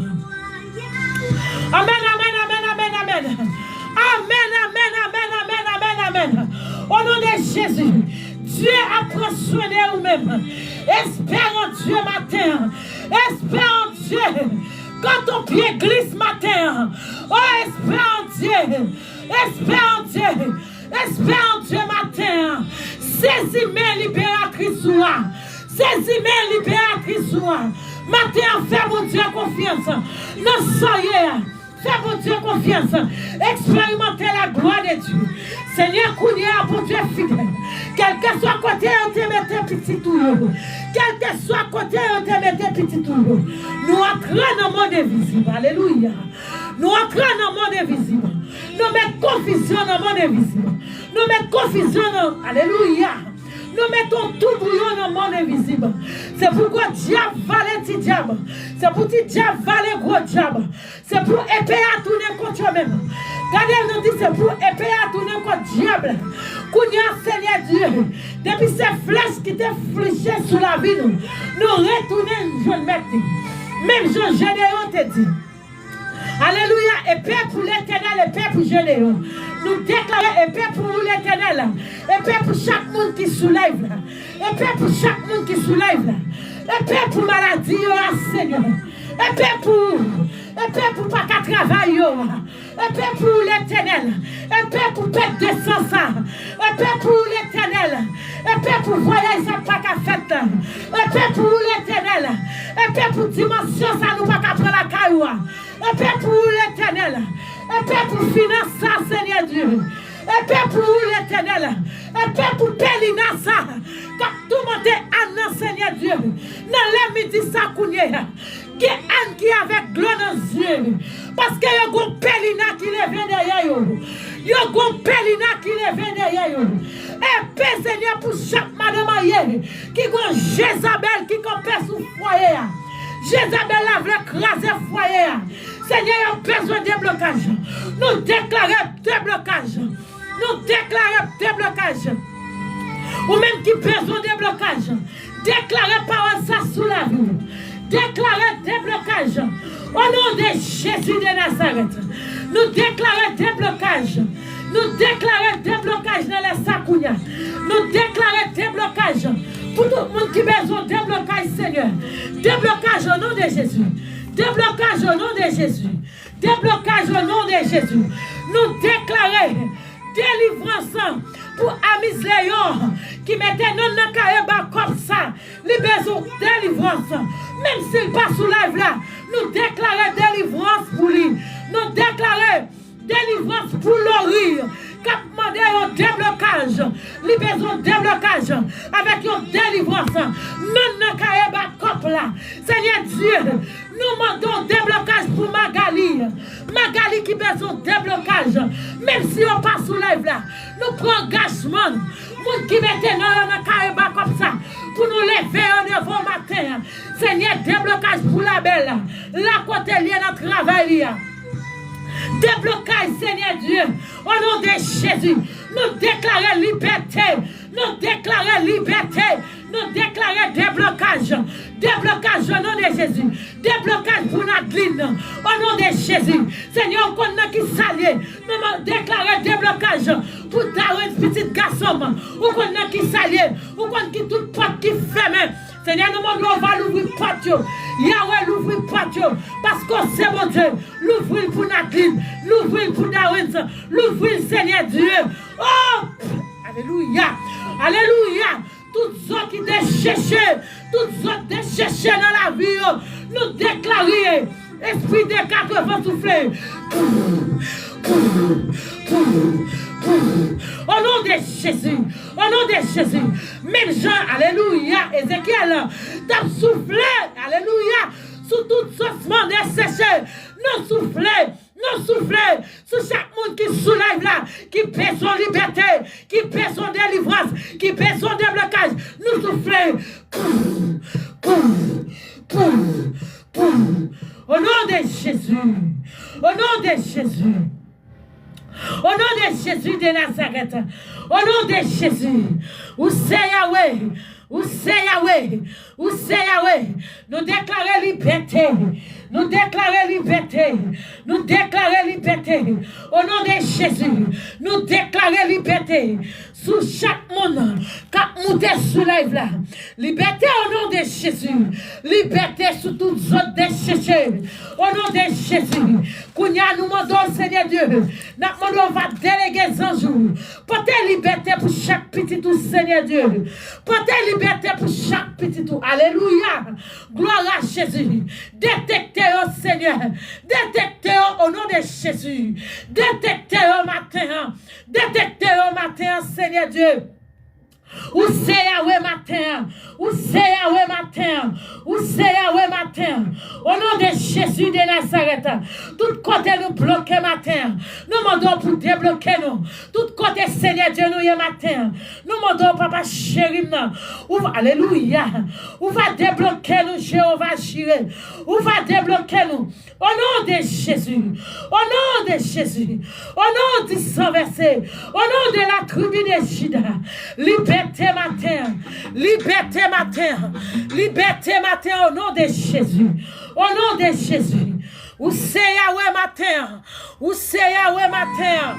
Amen, amen, amen, amen, amen. Amen, amen, amen, amen, amen, amen. Au nom de Jésus, Dieu prend soin de vous-même. Espère en Dieu matin. Espère en Dieu. Quand ton pied glisse matin. Oh, espère en Dieu. Espère en Dieu. Espère en Dieu matin. Saisis mes libératrices sois. Saisis mes libératrices sois. Matin, fais mon Dieu confiance. Non, soyez. Fais mon Dieu confiance. Expérimentez la gloire de Dieu. Seigneur, Kounia, pour Dieu fidèle. Quel que soit côté, on te mette petit tour. Quel que soit côté, on te mette petit tour. Nous entrons dans le monde invisible. Alléluia. Nous entrons dans le monde invisible. Nous mettons confusion dans le monde invisible. Nous mettons confusion dans... Alléluia. Nous mettons tout bouillon dans le monde invisible. C'est pourquoi diable valait petit diable. C'est pour petit diable valait gros diable. C'est pour épée à tourner contre eux-mêmes. Regardez, nous dit c'est pour épée à tourner contre diable. Kounia, Seigneur Dieu, depuis ces flèches qui étaient fléchées sous la vie, nous retournons, je le mets. Même Jean Gédéon te dit. Alléluia, épée pour l'éternel, épée pour Gédéon. Nous déclarons épée pour l'éternel, épée pour chaque monde qui soulève, épée pour chaque monde qui soulève, épée pour maladie, oh Seigneur, épée pour pas qu'à travailler, épée pour l'éternel, épée pour perdre de sens, épée pour l'éternel, épée pour voyager, ça pas qu'à faire, épée pour l'éternel, épée pour dimension, ça nous pas qu'à prendre la caillou, épée pour l'éternel. Épée pour financer, Seigneur Dieu. Épée pour l'éternel. Épée pour Pélina, ça. Quand tout le monde est Anna, Seigneur Dieu. Dans les midi, ça counye. Qui est Anne qui avec gloire dans les yeux. Parce que y a un Pélina qui les vient derrière eux. Y a un Pélina qui les vient derrière eux. Épée, Seigneur, pour chaque madame aïe. Qui a Jézabel qui campait sous le foyer. Jézabel a voulu craser le foyer. Seigneur, il y a besoin de déblocage. Nous déclarons déblocage. Nous déclarons déblocage. Ou même qui a besoin de déblocage. Déclarez par ça sous la vie. Déclarez déblocage. Au nom de Jésus de Nazareth. Nous déclarons déblocage. Nous déclarons déblocage dans les Sakounia. Nous déclarons déblocage. Pour tout le monde qui a besoin de déblocage, Seigneur. Déblocage au nom de Jésus. Déblocage au nom de Jésus. Déblocage au nom de Jésus. Nous déclarons délivrance pour Amis Léon qui mettait non dans Kaeba comme ça. Les besoins de délivrance. Même s'il passe sous live là, nous déclarons délivrance pour lui. Nous déclarons délivrance pour l'oreille. Cap mandé un déblocage. Les besoins de déblocage avec une délivrance. Non dans Kaeba comme là. Seigneur Dieu. Nous demandons déblocage pour Magali. Magali qui a besoin de déblocage. Même si on passe sous live là, nous prenons engagement. Nous qui mettons dans le carrément comme ça. Pour nous lever en avant matin. Seigneur, déblocage pour la belle. La côté liée dans le travail. Déblocage, Seigneur Dieu. Au nom de Jésus. Nous déclarons liberté. Nous déclarons liberté. Nous déclarons déblocage. Déblocage au nom de Jésus. Déblocage pour Nadine. Au nom de Jésus. Seigneur, on a qui s'allie. Nous déclarons déblocage pour Darwin, petit garçon. Ou qu'on a qui s'allie. Ou qu'on qui toute porte qui ferme. Seigneur, nous demandons, on va l'ouvrir porte. Yahweh, l'ouvrir porte. Parce que c'est mon Dieu. L'ouvrir pour Nadine. L'ouvrir pour Darwin. L'ouvrir, Seigneur Dieu. Oh! Alléluia. Alléluia. Toutes sortes qui déchèchent, toutes sortes déchèchent dans la vie, nous déclarons, esprit des 80 soufflés. Au nom de Jésus, au nom de Jésus, même Jean, alléluia, Ézéchiel, t'as soufflé, alléluia, sous toute saucement desséché, nous soufflez. Nous soufflons sur chaque monde qui soulève là, qui perd son liberté, qui perd son délivrance, qui perd son déblocage. Nous soufflons. Au nom de Jésus. Au nom de Jésus. Au nom de Jésus de Nazareth. Au nom de Jésus. Où c'est Yahweh? Où c'est Yahweh? Où c'est Yahweh? Nous déclarons liberté. Nous déclarons liberté. Nous déclarons liberté. Au nom de Jésus. Nous déclarons liberté. Sous chaque monde. Quand nous soulève là. Liberté au nom de Jésus. Liberté sous toutes les autres déchets. Au nom de Jésus. Kounia nous demandons, Seigneur Dieu. Nous demandons, on va déléguer un jour. Portez liberté pour chaque petit tout, Seigneur Dieu. Portez liberté pour chaque petit tout. Alléluia. Gloire à Jésus. Détectez-le, Seigneur. Détectez-le au nom de Jésus. Détectez-le au matin. Détectez-le au matin, Seigneur Dieu. Où c'est Yahweh matin? Où c'est Yahweh matin? Où c'est Yahweh matin? Au nom de Jésus de Nazareth, tout côté nous bloquer matin. Nous demandons pour débloquer nous. Tout côté Seigneur Dieu nous y matin. Nous demandons Papa chéri nous. Alléluia. Où va débloquer nous Jéhovah Jireh. Où va débloquer nous. Au nom de Jésus. Au nom de Jésus. Au nom du sang versé. Au nom de la tribu de Juda. Liberté matin. Liberté matin. Liberté matin au nom de Jésus. Au nom de Jésus. Où c'est Yahweh matin? Où c'est Yahweh matin?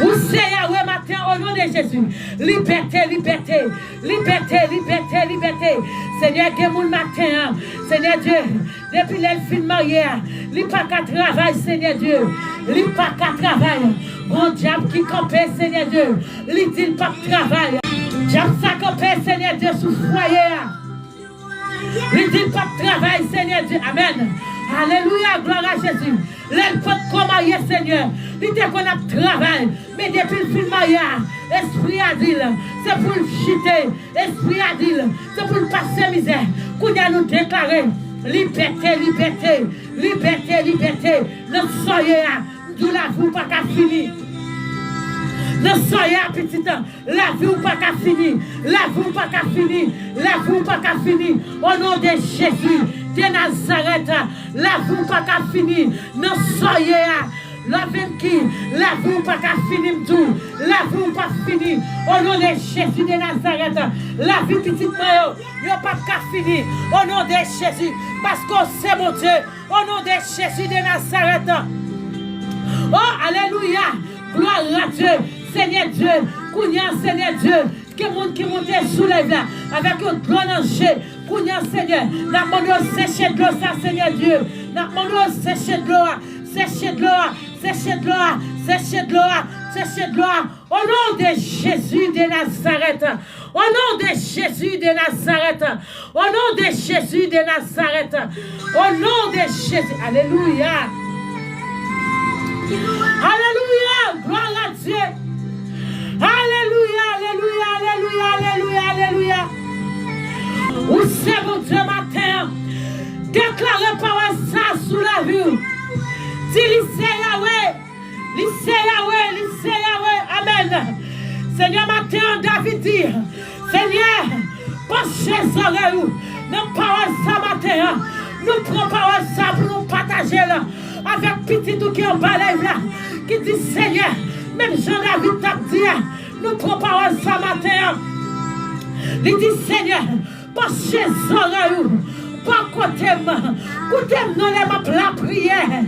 Où c'est Yahweh matin au nom de Jésus? Liberté, liberté, liberté, liberté, liberté. Seigneur, Gemoul matin, Seigneur Dieu, depuis l'elfine mariée, il n'y a pas qu'à travail, Seigneur Dieu. Il n'y a pas qu'à travail. Bon diable qui campait, Seigneur Dieu. Il dit pas de travail. Diable ça campait, Seigneur Dieu, sous foyer. Il dit pas de travail, Seigneur Dieu. Amen. Alléluia, gloire à Jésus. L'aile pas de marier, Seigneur. Il dit qu'on a travail. Mais depuis le film marié, esprit a dit, c'est pour le chiter. Esprit a dit, c'est pour le passer misère. Qu'on a nous déclaré liberté, liberté, liberté, liberté. Notre soyez, nous l'avons pas qu'à finir. Nous soyons petit temps, la vie ou pas qu'à finir, la vie ou pas qu'à finir, la vie ou pas qu'à finir. Au nom de Jésus de Nazareth, la vie ou pas qu'à finir. Nous soyons la vie qui, la vie ou pas qu'à finir tout, la vie ou pas finir. Au nom de Jésus de Nazareth, la vie petite moi, yo pas qu'à finir. Au nom de Jésus, parce que c'est mon Dieu. Au nom de Jésus de Nazareth. Oh, alléluia, gloire à Dieu. Seigneur Dieu, Kounia, Seigneur Dieu, que monde qui monte soulève là, avec un grand ange, Kounia, Seigneur, n'a demandé sécher de l'eau, ça, Seigneur Dieu, n'a demandé sécher de l'eau, sécher de l'eau, sécher de l'eau, sécher de l'eau, sécher de l'eau, au nom de Jésus de Nazareth, au nom de Jésus de Nazareth, au nom de Jésus de Nazareth, au nom de Jésus, alléluia, alléluia, gloire à Dieu. Alléluia, alléluia, alléluia, alléluia, alléluia. Où c'est mon Dieu matin? Déclarez par ça sous la vue. Dis lycée Yahweh, lycée Yahweh, lycée Yahweh. Amen. Seigneur matin, David dit, Seigneur, penchez les oreilles. Nous parlons ça matin. Nous prenons parole ça pour nous partager là. Avec petit tout qui est en bas là. Qui dit Seigneur. Même Jean-David t'a dit, nous préparons ça matin. Il dit, Seigneur, penchez les oreilles, pas côté-moi, côté-moi, la prière,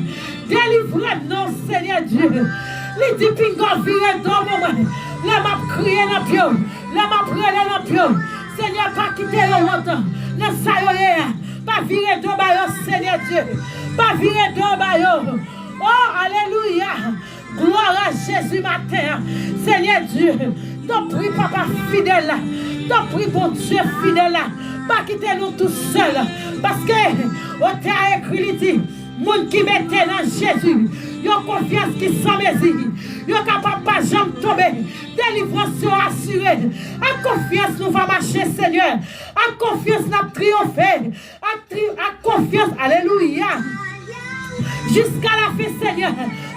délivrez-nous, Seigneur Dieu. Il dit, pingo, virez dans moi, la m'a crié dans le pied, la m'a prié dans le pied. Seigneur, pas quitter longtemps, ne saillez, pas virer dans le Seigneur Dieu, pas virer dans le oh, alléluia. Gloire à Jésus matin. Seigneur Dieu, t'en prie papa fidèle, t'en prie bon Dieu fidèle, pas quitter nous tout seuls. Parce que, on t'a écrit, il dit, monde qui mettait dans Jésus, il a confiance qui s'en mesure, il est capable de pas jamais tomber, délivrance assurée. À confiance, nous va marcher, Seigneur. À confiance, nous allons triompher. À confiance, alléluia. Jusqu'à la fin, Seigneur.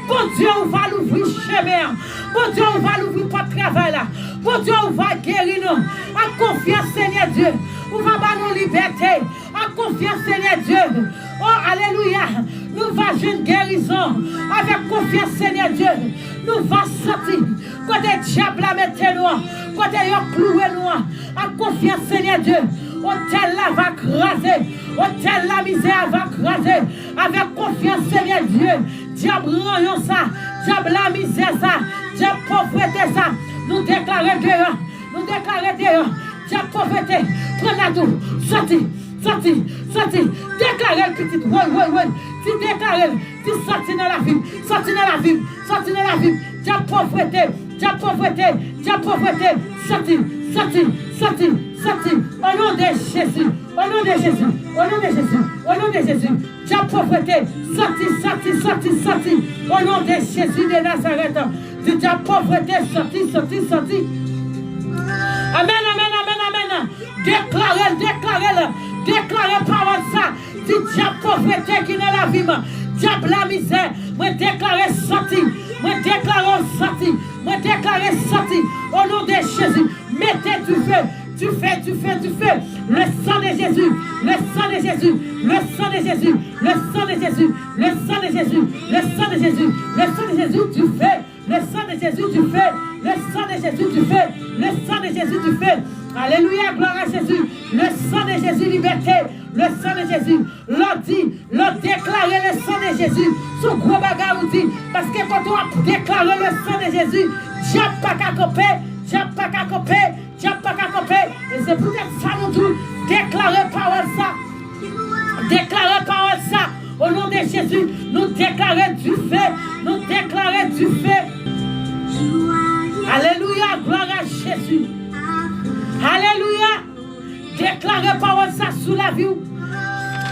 Bon Dieu, on va l'ouvrir chemin. Bon Dieu, on va l'ouvrir pour le travail là. Bon Dieu, on va guérir nous. À confiance, Seigneur Dieu. On va avoir nos libertés. À confiance, Seigneur Dieu. Oh, alléluia. Nous va une guérison. Avec confiance, Seigneur Dieu. Nous va sortir. Côté diable la mettez nous. Côté yon cloué nous. À confiance, Seigneur Dieu. Hôtel là va craser. Hôtel la misère va craser. Avec confiance, Seigneur Dieu. Diable rayon ça. Diable la misère ça. Diable pauvreté ça. Nous déclarons dehors. Nous déclarons dehors. Diable pauvreté. Prenez la tour. Sorti. Sorti. Sorti. Déclarez le petit. Oui. Tu déclares. Tu sorti dans la vie. Sorti dans la vie. Sorti dans la vie. Diable pauvreté. Diable pauvreté. Diable pauvreté. Sorti. Sorti. Sorti. Sorti. Au nom de Jésus. Au nom de Jésus. Au nom de Jésus. Au nom de Jésus. Diable pauvreté. Sorti. Au nom de Jésus de Nazareth. Du diable pauvreté. Sorti. Amen, amen, amen, amen. Déclarez parole ça. Si diable pauvreté qui est la vie, diable la misère, moi déclarer sorti, moi déclarer sorti, moi déclarer sorti. Au nom de Jésus, mettez du feu. Tu fais. Le sang de Jésus, le sang de Jésus, le sang de Jésus, le sang de Jésus, le sang de Jésus, le sang de Jésus, le sang de Jésus, tu fais. Le sang de Jésus, tu fais. Le sang de Jésus, tu fais. Le sang de Jésus, tu fais. Alléluia, gloire à Jésus. Le sang de Jésus, liberté. Le sang de Jésus. L'on dit, l'on déclarer le sang de Jésus. Son gros bagarre ou dit. Parce que quand on a déclaré le sang de Jésus, diable pas qu'à couper, diable pas qu'à couper, diable pas qu'à couper. Et c'est peut-être ça nous tout. Déclarer parole ça. Déclarer parole ça. Au nom de Jésus, nous déclarons du feu. Nous déclarons du feu. Alléluia, gloire à Jésus. Alléluia. Déclarez parole ça sous la vie.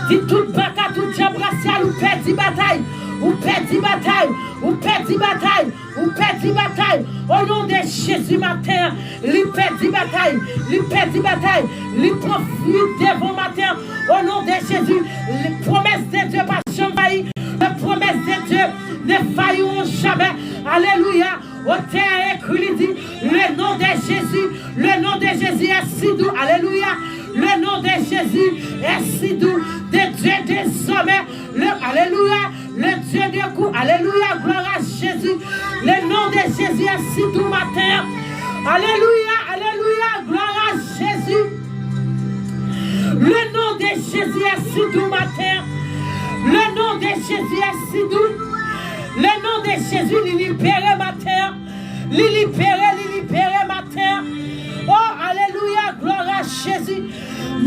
Dit toute bataille, toute diable racial, ou perdit bataille. Ou perdit bataille. Ou perdit bataille. Ou perdit bataille. Au nom de Jésus matin. Lui perdit bataille. Lui perdit bataille. Lui profite devant matin. Au nom de Jésus. Les promesses de Dieu pas jamais. Les promesses de Dieu ne failliront jamais. Alléluia. Au terre écrit dit, le nom de Jésus est si doux. Alléluia. Le nom de Jésus est si doux. De Dieu des sommets. Alléluia. Le Dieu des coups. Alléluia. Gloire à Jésus. Le nom de Jésus est si doux matin. Alléluia. Alléluia. Gloire à Jésus. Le nom de Jésus est si doux matin. Le nom de Jésus est si doux. Le nom de Jésus, il libère matin. Il libère matin. Oh, alléluia, gloire à Jésus.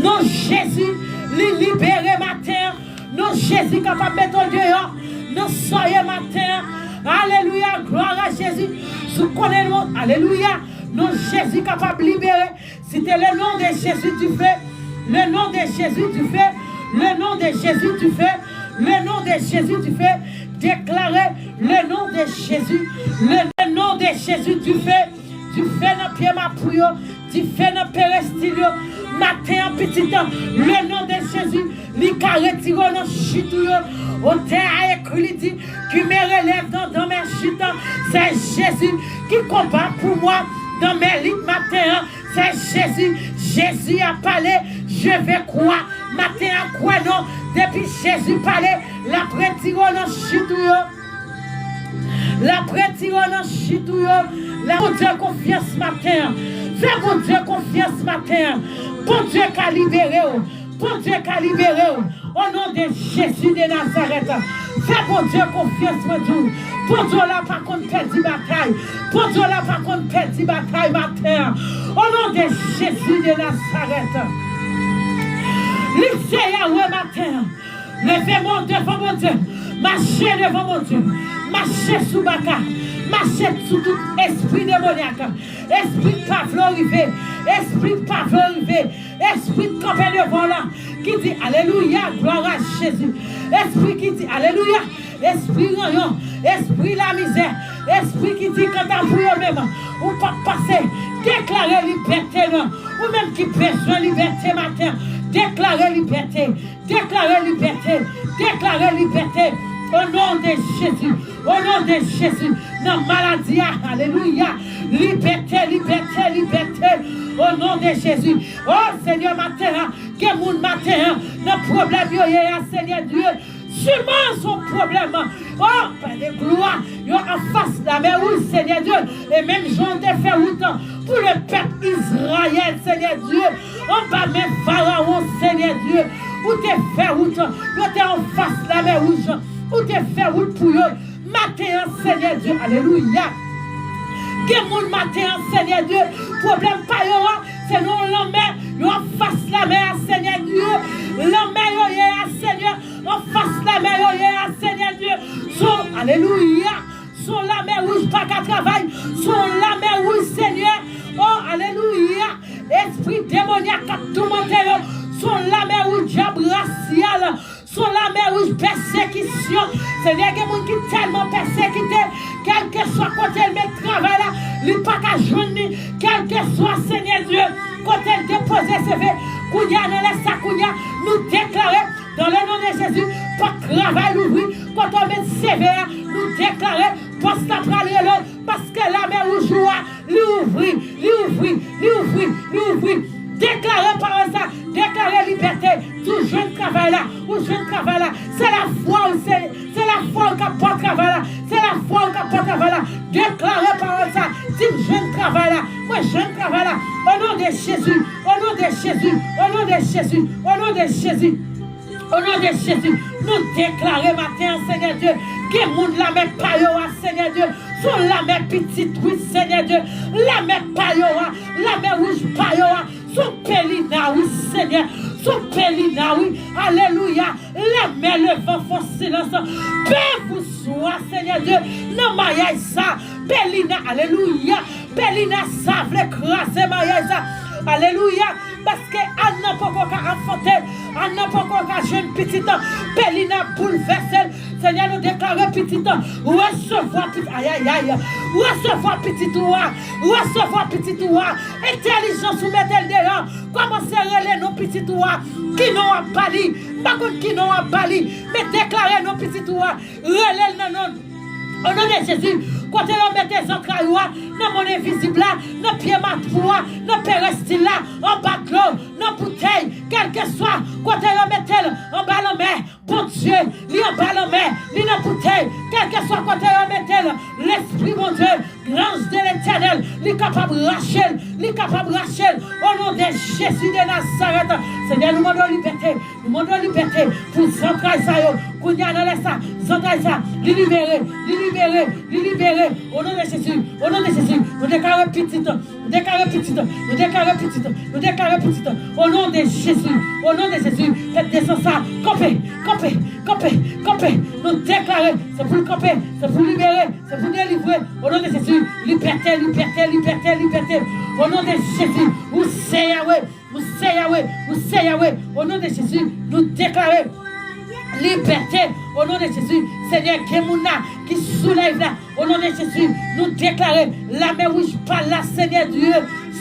Non, Jésus, il libère matin. Non, Jésus, capable de mettre dehors. Non, soyez matin. Alléluia, gloire à Jésus. Sous connaissance, alléluia. Non, Jésus, capable de libérer. C'était le nom de Jésus, tu fais. Le nom de Jésus, tu fais. Le nom de Jésus, tu fais. Le nom de Jésus, tu fais. Déclarer le nom de Jésus. Le nom de Jésus, tu fais. Tu fais dans pied ma prière. Tu fais dans pérestilio. Matin, petit temps. Le nom de Jésus. Li ka retire dans chitouyo. Au terre écrit dit qui me relève dans mes chutes. C'est Jésus qui combat pour moi dans mes lits matin. C'est Jésus. Jésus a parlé. Je vais croire. Matin à quoi non? Depuis Jésus parlait, la prétire dans chitouyo. La prétire dans chitouyo. La bon Dieu confiance matin. Fais bon Dieu confiance matin. Bon Dieu qu'a libéré. Bon Dieu qu'a libéré. Au nom de Jésus de Nazareth. Fais bon Dieu confiance matin. Bon Dieu là par contre perdit bataille. Bon Dieu là par contre perdit bataille matin. Au nom de Jésus de Nazareth. Lycée Yahweh matin. Levez-moi devant mon Dieu. Marchez devant mon Dieu. Marchez sous Baka. Marchez sous tout esprit démoniaque. Esprit de pavlon arrivé. Esprit de pavlon arrivé. Esprit de campé devant là. Qui dit Alléluia. Gloire à Jésus. Esprit qui dit Alléluia. Esprit rayon. Esprit la misère. Esprit qui dit quand t'as pour eux-mêmes. Ou pas passer. Déclarer liberté non. Ou même qui besoin liberté matin. Déclarer liberté, déclarer liberté, déclarer liberté au nom de Jésus, au nom de Jésus, dans maladie, alléluia, liberté, liberté, liberté, au nom de Jésus. Oh Seigneur, matin, que mon matin, le problème, Seigneur Dieu, sûrement son problème. Oh, Père de gloire, en face de la mer, oui, Seigneur Dieu, et même Jean te fait autant pour le peuple Israël, Seigneur Dieu, on va même Pharaon, Seigneur Dieu, où te fait route, où te en face de la mer rouge, où te fait route pour eux, matin, Seigneur Dieu, alléluia. Que mon matin, Seigneur Dieu, problème pas yo, c'est non l'homme, yo en face de la mer, Seigneur Dieu, l'homme yo Seigneur, en face de la mer yo Seigneur Dieu, son, alléluia, son la mer rouge pas qu'à travail, son la mer rouge, Seigneur, oh, alléluia, esprit démoniaque à tout monter, son la mer rouge, diable racial, son la mer rouge, persécution, Seigneur, il y a des gens qui sont tellement persécutés, quel que soit côté le travail là, il pas qu'à joindre, quel que soit, Seigneur Dieu, quand elle dépose CV, Kounia, dans les Sakounia, nous déclarer dans le nom de Jésus, pas travail ouvrir, quand on met CV, nous déclarer, poste à l'autre, parce que la mer où joie, l'ouvrir. Déclarer par ça, déclarer liberté, tout jeune travail là, ou jeune travail là, c'est la foi, c'est la foi qui apporte travail là, c'est la foi qui apporte travail là, déclarer par ça, si jeune travail là, moi jeune travail là, au nom de Jésus, au nom de Jésus, au nom de Jésus, au nom de Jésus. Au nom de Jésus, nous déclarons matin, Seigneur Dieu, que monde la met pas yo, Seigneur Dieu, sur la met petite, oui, Seigneur Dieu, la met pas yo, la met rouge pas yo, son pélina, oui, Seigneur, son pélina, oui, alléluia, la met le vent, font silence, paix vous soit, Seigneur Dieu, non, maïa ça, pélina, alléluia, pélina, ça, vle crasser, maïa ça, alléluia, parce que elle n'a pas encore affronté, elle n'a pas encore jeune petit temps, Pélina bouleversée, Seigneur nous déclare petit temps, recevoir petit, recevoir petit roi, intelligence ou mettez dehors, commencez à relayer nos petits rois, qui n'ont pas bali, par contre qui n'ont pas bali, mais déclarer nos petits rois, relayer non. Au nom de Jésus, quand on met des entrailles, dans mon invisible là, dans pied matroua, dans pérestil là, en bas de l'eau, dans bouteille, quel que soit, quand on met en bas la mer, bon Dieu, lui en bas la mer, lui dans bouteille, quel que soit, quand on met l'esprit, mon Dieu, grâce de l'éternel, lui capable de racher, au nom de Jésus de Nazareth, Seigneur, nous demandons liberté, pour s'entrailler ça, pour y aller ça, s'entrailler ça, libérer, au nom de Jésus, nous déclarons petit, au nom de Jésus, faites descendre ça, campez, nous déclarons, c'est pour le camper, c'est pour libérer, c'est pour délivrer, au nom de Jésus, liberté, au nom de Jésus, vous c'est Yahweh, au nom de Jésus, nous déclarons liberté, au nom de Jésus, Seigneur, Kemouna, qui soulève là, au nom de Jésus, nous déclarons la mer rouge par la Seigneur Dieu,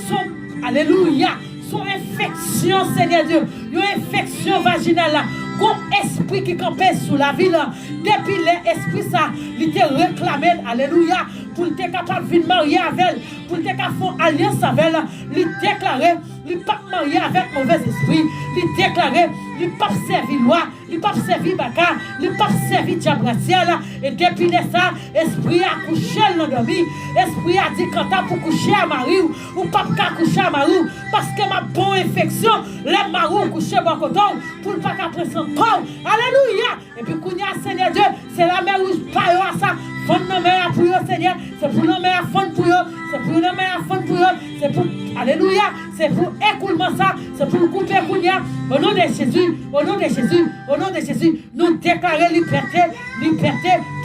son, alléluia, son infection, Seigneur Dieu, une infection vaginale là, un esprit qui campait sous la ville, depuis l'esprit ça, il était réclamé, alléluia, pour être capable de venir marier avec elle, pour être capable de faire alliance avec elle, il déclarait, il ne pas marier avec mauvais esprit, il déclarait, il ne pas servir loi, il ne pas servir baka, il ne pas servir diabratiel, et depuis ça, esprit a couché l'endormi, esprit a dit quand t'as pour coucher à Marie, ou pas qu'à coucher à Marie, parce que ma bonne infection, les marous coucher à coton, pour ne pas qu'à prendre son corps, alléluia, et puis qu'on y a Seigneur Dieu, c'est la mer où je parle à ça, fond de mer pour eux, Seigneur, c'est pour nos mères fond pour eux, c'est pour nos mères fond pour eux, c'est pour, alléluia, c'est pour écoulement ça, c'est pour couper Kounia, au nom de Jésus, nous déclarer liberté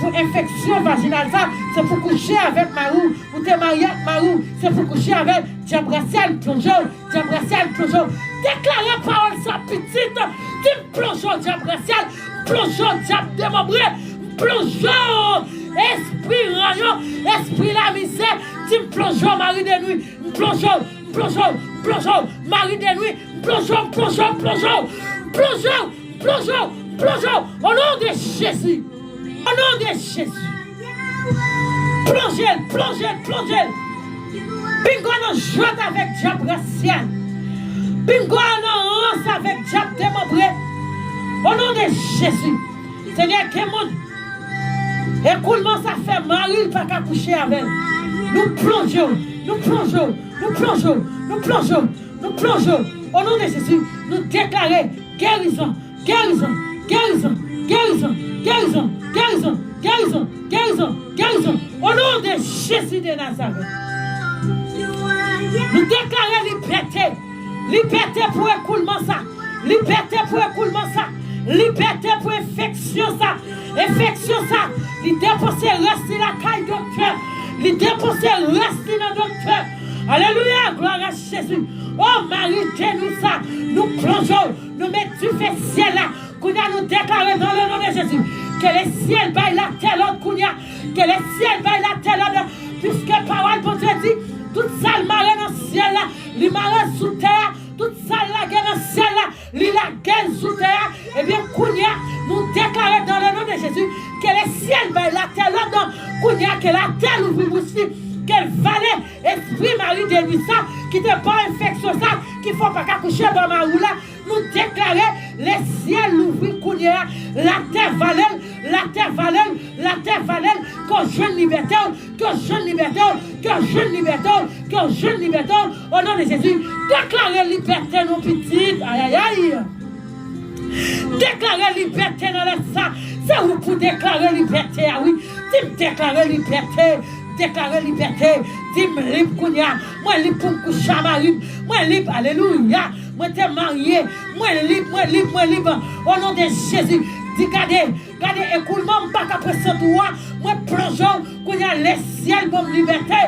pour infection vaginale, ça, c'est pour coucher avec Marou, ou t'es marié avec Marou, c'est pour coucher avec Diabratiel, plongeon, déclarer parole ça, petite, tu plongeon, Diabratiel, plongeon, diable démembré, plongeon, esprit rayon, esprit la misère, tu plongeon, mari de nuit, plongeon, mari de nuit, plongeon, au nom de Jésus, plongez, bingo non joie avec diable racial, bingo non rance avec diable démembré, au nom de Jésus, Seigneur, que monde, écoulement ça fait mari pas qu'à coucher avec, nous plongeons, au nom de Jésus, nous déclarer guérison, au nom de Jésus de Nazareth. Nous déclarer liberté pour écoulement ça, liberté pour infection ça, il dépose rester la caille docteur, il dépose rester dans docteur. Alléluia, gloire à Jésus. Oh Marie, nous ça, nous plongeons, nous mettons du feu ciel là, qu'on a nous déclaré dans le nom de Jésus. Que les ciels baillent la terre l'autre Kounia. Que les ciels baillent la terre l'autre. Puisque parole pour Dieu dit, toute salle marée dans le ciel là, les marées sous terre, toute salle la guerre dans le ciel là, les la guerre sous terre. Eh bien, Kounia, nous déclarons dans le nom de Jésus que les ciels baillent la terre l'autre. Kounia, que la terre ouvre aussi. Quel valet, esprit Marie de nuit ça, qui te pas infection ça, qui faut pas coucher dans ma roue là, nous déclarer les ciels l'ouvrir Kounia, la terre valait, la terre valait, la terre valait, que jeune liberté, que jeune liberté, que jeune liberté, que jeune liberté, au nom de Jésus, déclarer liberté nos petites, aïe aïe aïe. Déclarer liberté dans le sang, c'est où pour déclarer liberté, ah oui, tu déclarer liberté. Déclarer liberté, dis-moi libre Kounia, moi libre pour me coucher à ma libre, moi libre, alléluia, moi t'es marié, moi libre, au nom de Jésus, dis regardez, écoulement, pas qu'après ce droit, moi plongeons, Kounia, les ciels pour me liberté,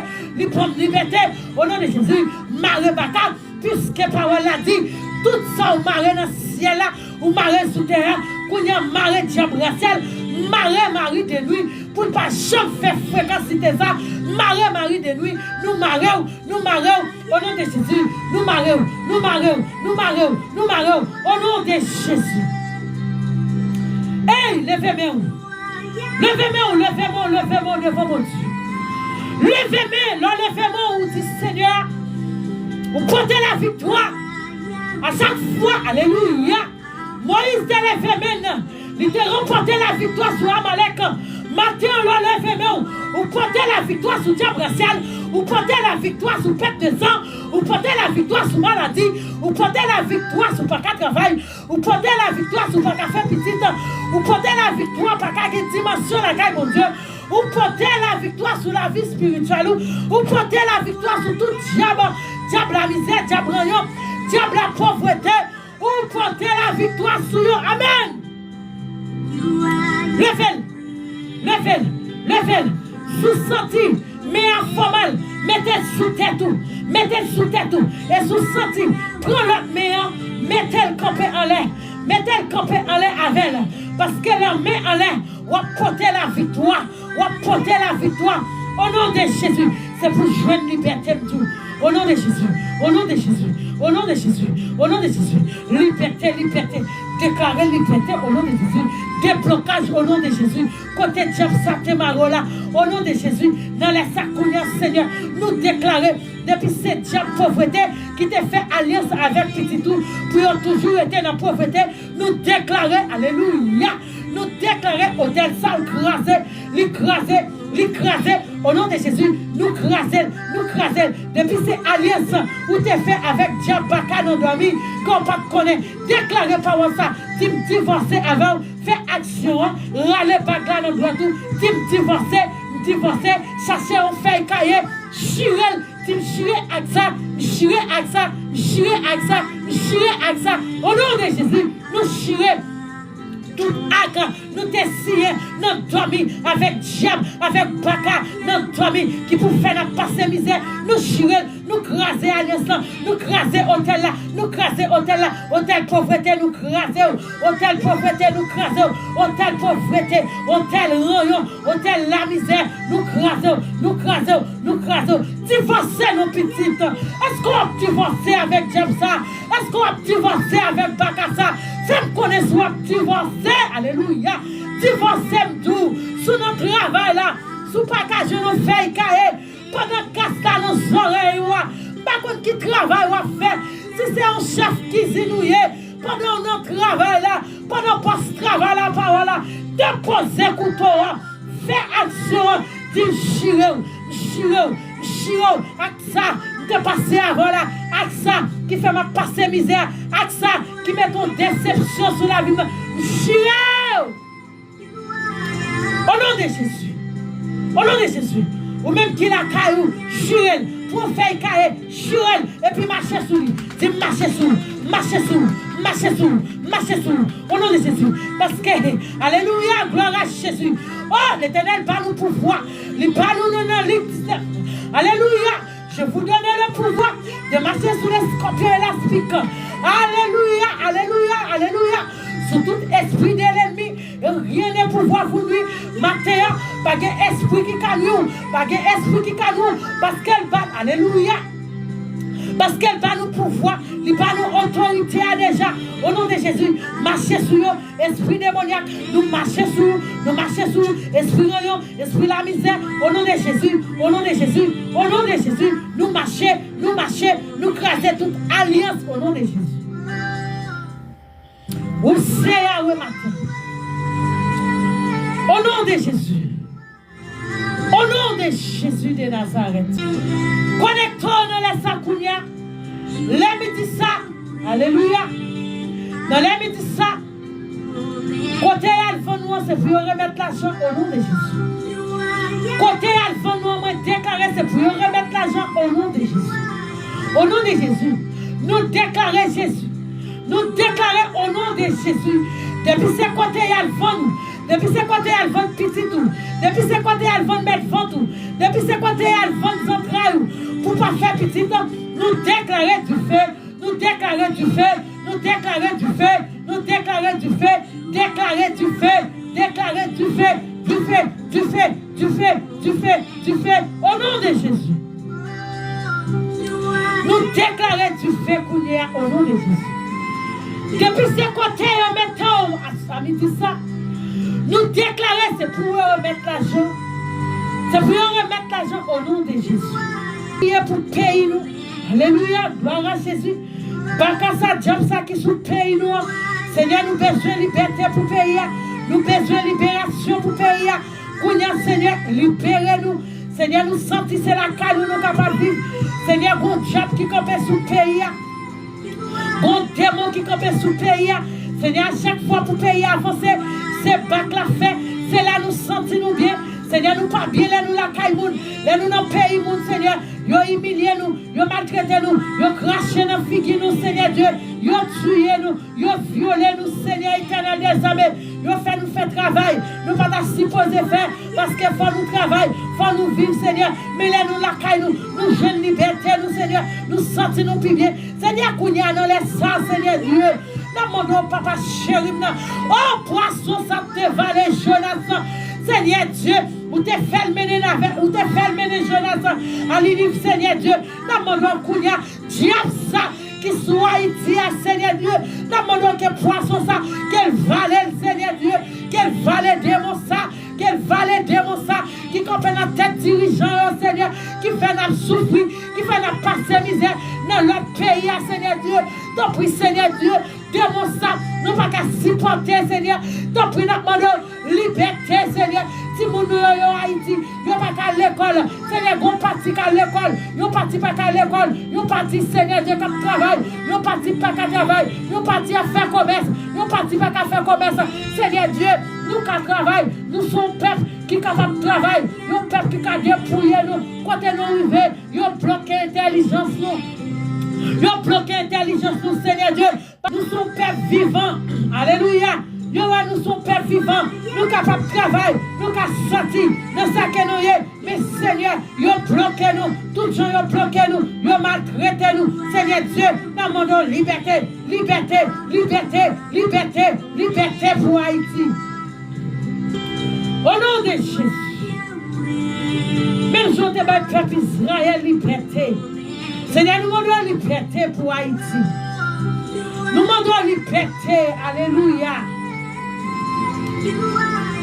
au nom de Jésus, marée bataille, puisque parole a dit, tout ça ou marée dans le ciel là, ou marée sous terre, Kounia, marée diable racel, marée Marie de nuit, pour ne pas jamais faire fréquence de ça, Marie de nuit, nous marions, au nom de Jésus, nous marions, au nom de Jésus. Hey, levez-moi, devant Dieu. Levez-moi, dit Seigneur, vous portez la victoire. À chaque fois, alléluia, Moïse de levé, il a remporté la victoire sur Amalek. Matin, on lève, vous portez la victoire sur diable racial, vous portez la victoire sur perte de sang, vous portez la victoire sur maladie, vous portez la victoire sur pas qu'à travail, vous portez la victoire sur pas qu'à faire petite, vous portez la victoire par qu'à dimension la caille mon Dieu, vous portez la victoire sur la vie spirituelle, vous portez la victoire sur tout diable la misère, diable rayon, diable la pauvreté, vous portez la victoire sur eux. Amen. Levez, sous-senti, mais à formal, mettez sous tête tout, et sous-senti, prends l'autre meilleur, mettez-le campé en l'air, avec elle, parce que la main en l'air, on va porter la victoire, au nom de Jésus, c'est pour jouer une liberté tout. Au nom de Jésus, liberté, déclarer liberté au nom de Jésus, déblocage au nom de Jésus, côté diable, ça marola, au nom de Jésus, dans les sacounières, Seigneur, nous déclarer depuis cette diable pauvreté qui t'a fait alliance avec Petit Tout, pour toujours été dans la pauvreté, nous déclarer, alléluia, nous déclarer hôtel ça, l'écraser, au nom de Jésus, nous craser, depuis ces alliances où tu es fait avec diable baka dans dormi, qu'on pas connaît, déclarer par ça, tu me divorcer avant, fais action, râler bagarre dans droit tout, tu me divorcer, chercher un fait cahier, chirel, tu me chirer avec ça, au nom de Jésus, nous chirer. Tout acte, nous t'essayons, nous dormir avec diable, avec baka, nous dormir qui pour faire passer misère, nous chirer, nous craser alliance, nous craser hôtel pauvreté, nous craser, hôtel pauvreté, nous craser, hôtel pauvreté, hôtel rayon, hôtel la misère, nous craser, divorcer nos petites. Est-ce qu'on va divorcer avec diable ça? Est-ce qu'on va divorcer avec baka ça? Fais-moi connaître soit divorcer, alléluia, divorcer tout, sous notre travail là, sous package nous fait cahier, pendant casse dans nos oreilles, pas contre qui travaille ou fait, si c'est un chef cuisinier, pendant notre travail là, pendant post-travail là, par là, déposer couteau, fais action, dis chiro, avec ça, de passer avant là, avec ça, qui fait ma passer misère, avec ça, qui met ton déception sur la vie. Chiro! Au nom de Jésus, ou même qui la caillou, chirel, pour faire caillou, chirel, et puis marcher sur lui, dis marcher sur lui, au nom de Jésus, parce que, alléluia, gloire à Jésus. Oh, l'Éternel va nous pouvoir, il va nous donner l'Éternel. Alléluia. Je vous donne le pouvoir de marcher sur les scorpions élastiques. Alléluia. Sur tout esprit de l'ennemi, rien ne pouvoir pas d'esprit qui canou, pas d'esprit qui canou, parce qu'elle va, alléluia. Parce qu'elle va nous pouvoir, elle va nous autorité déjà. Au nom de Jésus, marchez sur eux, esprit démoniaque, nous marchez sur esprit réunion, esprit la misère. Au nom de Jésus, au nom de Jésus, au nom de Jésus, nous marcher, nous craser toute alliance au nom de Jésus. Où c'est à matin? Au nom de Jésus. Au nom de Jésus de Nazareth. Connectons dans les sakounia. Les midi ça. Alléluia. Dans les midi ça. Côté Alpha nous, c'est pour remettre l'argent au nom de Jésus. Côté Alpha nous, on déclarer, c'est pour remettre l'argent au nom de Jésus. Au nom de Jésus. Nous déclarer Jésus. Nous déclarer au nom de Jésus. Depuis ce côté Alpha nous. Depuis ce côté, elle vend petit tout. Depuis ce côté, elle vend mettre vent tout. Depuis ce côté, elle vend central. Pour pas faire petit, nous déclarer du feu. Nous déclarer du feu. Nous déclarer du feu. Nous déclarer du feu. Déclarer du feu. Déclarer du feu. Du feu. Du feu. Du feu. Du feu. Du feu. Au nom de Jésus. Nous déclarer du feu au nom de Jésus. Depuis ce côté, on met à midi ça. Nous déclarer, c'est pour remettre l'argent. C'est pour remettre l'argent au nom de Jésus. Priez pour payer nous. Alléluia, gloire à Jésus. Bakasa, job ça qui sous pays nous. Seigneur, nous besoin de liberté pour payer. Nous besoin de libération pour payer. Kounia, Seigneur, libérez-nous. Seigneur, nous sentons c'est la caille nous capables de vivre. Seigneur, bon job qui campait sous pays. Bon démon qui campait sous pays. Seigneur, à chaque fois pour payer avancer. C'est bac la fait, c'est là nous sentons bien. Seigneur, nous pas bien, là nous la caille moun, là nous dans pays moun, Seigneur. Yo humilié nous, yo maltraité nous, yo craché dans figure nous, Seigneur Dieu. Yo tué nous, yo violé nous, Seigneur éternel des armées. Yo fait nous faire travail, nous pas supposé faire parce que faut nous travailler, faut nous vivre, Seigneur. Mais là nous la caille nous jeunes liberté nous, Seigneur. Nous sentons nous plus bien. Seigneur, Kounia dans les sangs, Seigneur Dieu. Dans mon nom, papa chéri, oh poisson, ça te valait, Jonathan. Seigneur Dieu, où t'es fait mener où t'es fait mener Jonathan à l'île, Seigneur Dieu. Dans mon nom, Kounia, diable ça, qui soit Haïti, Seigneur Dieu. Dans mon nom, que poisson ça, quel valait, Seigneur Dieu, quel valait démon ça, quel valait démon ça, qui comprend la tête dirigeant, Seigneur, qui fait la souffrir, qui fait la passer misère dans notre pays, Seigneur Dieu. Donc, oui, Seigneur Dieu, démon ça, nous pas qu'à supporter, Seigneur. Donc, oui, nous demandons liberté, Seigneur. Si nous sommes en Haïti, nous pas qu'à l'école, Seigneur, nous parti qu'à l'école, nous parti pas qu'à l'école, nous parti, Seigneur Dieu, comme travail, nous parti pas qu'à travail, nous parti à faire commerce, nous parti pas qu'à faire commerce, Seigneur Dieu, nous qu'à travail, nous sommes peuple qui est capable de travailler, nous peuple qui est dépouillé nous, quand nous arrivons, nous bloquons l'intelligence nous. Nous bloquons l'intelligence nous, Seigneur Dieu. Nous sommes peuple vivants. Alléluia. Nous sommes peuple vivants. Nous sommes capables de travailler. Nous sommes sortis. Nous sommes mais Seigneur, vous bloquez nous. Tous les gens bloqué nous. Vous maltraitez nous. Seigneur Dieu, nous demandons liberté. Liberté, liberté, liberté, liberté pour Haïti. Au nom de Jésus. Même jour de notre peuple Israël, liberté. Seigneur, nous demandons liberté pour Haïti. Nous demandons liberté. Alléluia.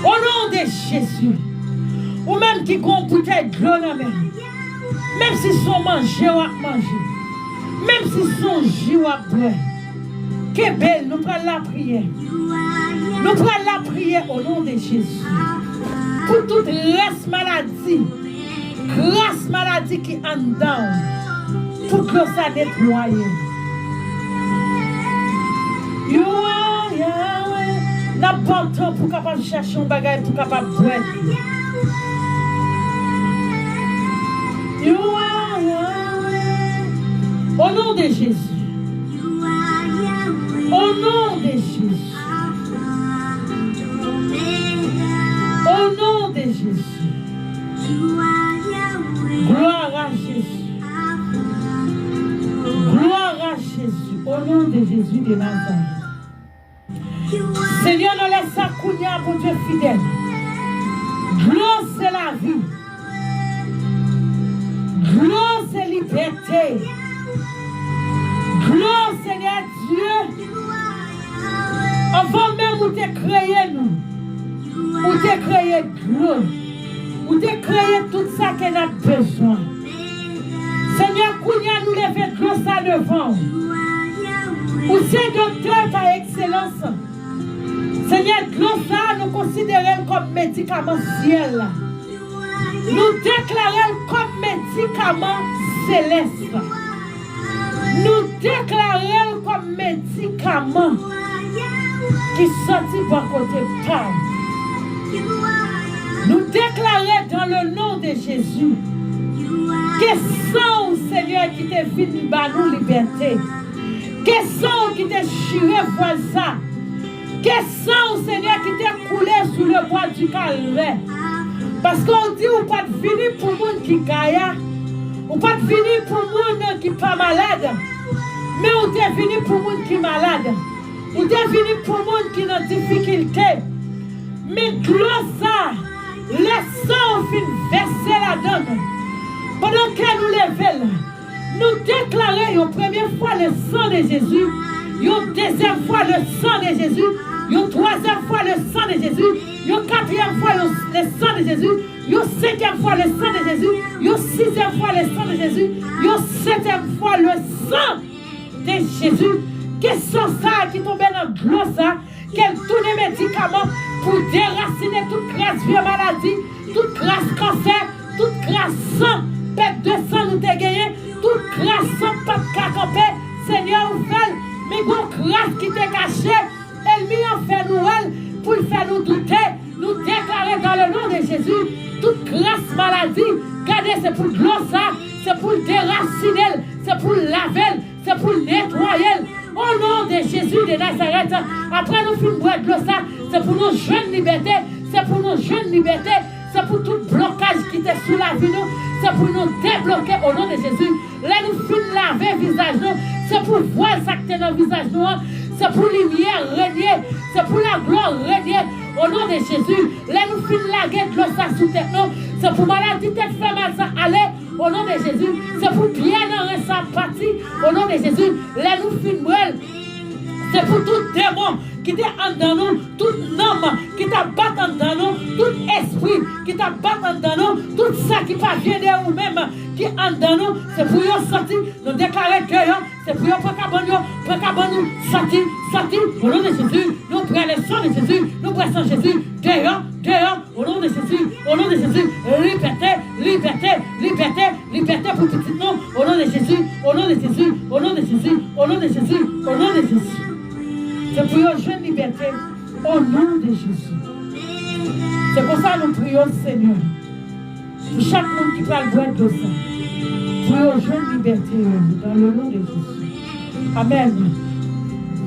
Au nom de Jésus. Ou même qui ont bouteille de l'eau, même si sont mangés ou à manger. Même si sont joués ou à boire. Que belle, nous prenons la prière. Nous prenons la prière au nom de Jésus. Pour toute reste maladie. Grâce maladie qui en dedans. Pour que ça nettoie. N'a pas le temps pour capable chercher un bagage pour capable boire. Au nom de Jésus. Au nom de Jésus. Au nom de Jésus. Gloire à Jésus. Gloire à Jésus. Au nom de Jésus de Nazareth. Seigneur, nous laisse Kounia pour Dieu fidèle. Glance liberté. Gloire, Seigneur Dieu. Avant même où tu as créé nous, où tu as créé gloire, où tu as créé tout ça qu'on a besoin. Seigneur, Kounia nous lever gloire ça devant. Où c'est docteur par excellence. Seigneur, gloire ça nous considérons comme médicament ciel. Nous déclarons comme médicament céleste. Nous déclarons comme médicament qui sortit par côté par. Nous déclarons dans le nom de Jésus que sang, Seigneur, qui te venu par nous liberté. Que sang qui te chiré voisin. Que sang, Seigneur, qui te coulé sous le bois du calvaire. Parce qu'on dit ou pas de venir pour monde qui gagne, ou pas de venir pour monde qui pas malade, mais on est venu pour monde qui malade, on est venu pour monde qui dans difficulté. Mais gloire ça, le sang fin verser la donne. Pendant que nous levons, nous déclarons une première fois le sang de Jésus, une deuxième fois le sang de Jésus, une troisième fois le sang de Jésus, une quatrième fois le sang de Jésus, une cinquième fois le sang de Jésus, une sixième fois le sang de Jésus, une septième fois le sang de Jésus. Qu'est-ce que ça qui tombe dans le gloire ça, quel tous les médicaments pour déraciner toute grâce vieux maladie, toute grâce cancer, toute grâce sang, perte de sang nous t'ai gagné, toute grâce sang pas de camper, Seigneur ou fait, mais bon grâce qui t'est cachée. Elle mit en fait nous pour faire nous douter, nous déclarer dans le nom de Jésus toute grâce maladie. Regardez, c'est pour gloire ça, c'est pour déraciner, c'est pour laver, c'est pour nettoyer. Au nom de Jésus de Nazareth, après nous finissons boire de l'eau ça, c'est pour nos jeunes libertés, c'est pour nos jeunes libertés, c'est pour tout blocage qui était sous la vie nous, c'est pour nous débloquer au nom de Jésus. Là nous finissons laver le visage nous, c'est pour voir ça qui est dans le visage nous. C'est pour lumière régner, c'est pour la gloire régner au nom de Jésus. Là nous finissons la guerre de l'eau ça sous tête nous. C'est pour maladie tête fait mal ça aller au nom de Jésus. C'est pour bien dans sa partie au nom de Jésus. Là nous finissons c'est pour tout démon qui t'est en dans nous, tout homme qui t'a battu en dans nous, tout esprit qui t'a battu en dans nous, tout ça qui parvient de vous-même qui est en dans nous, c'est pour y sortir, nous déclarer que c'est pour y prendre nous, sortir, au nom de Jésus, nous prenons le sang de Jésus, nous prenons Jésus, dehors, au nom de Jésus, liberté pour petit nom, au nom de Jésus, au nom de Jésus, au nom de Jésus, au nom de Jésus, au nom de Jésus. C'est pour une jeune liberté au nom de Jésus. C'est pour ça que nous prions le Seigneur. Pour chaque monde qui parle de ça. Pour une jeune liberté dans le nom de Jésus. Amen.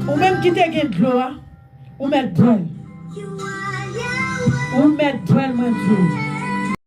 Ou même qui te gagne de l'eau, ou mettre brûle. Ou mettre brûle, mon Dieu.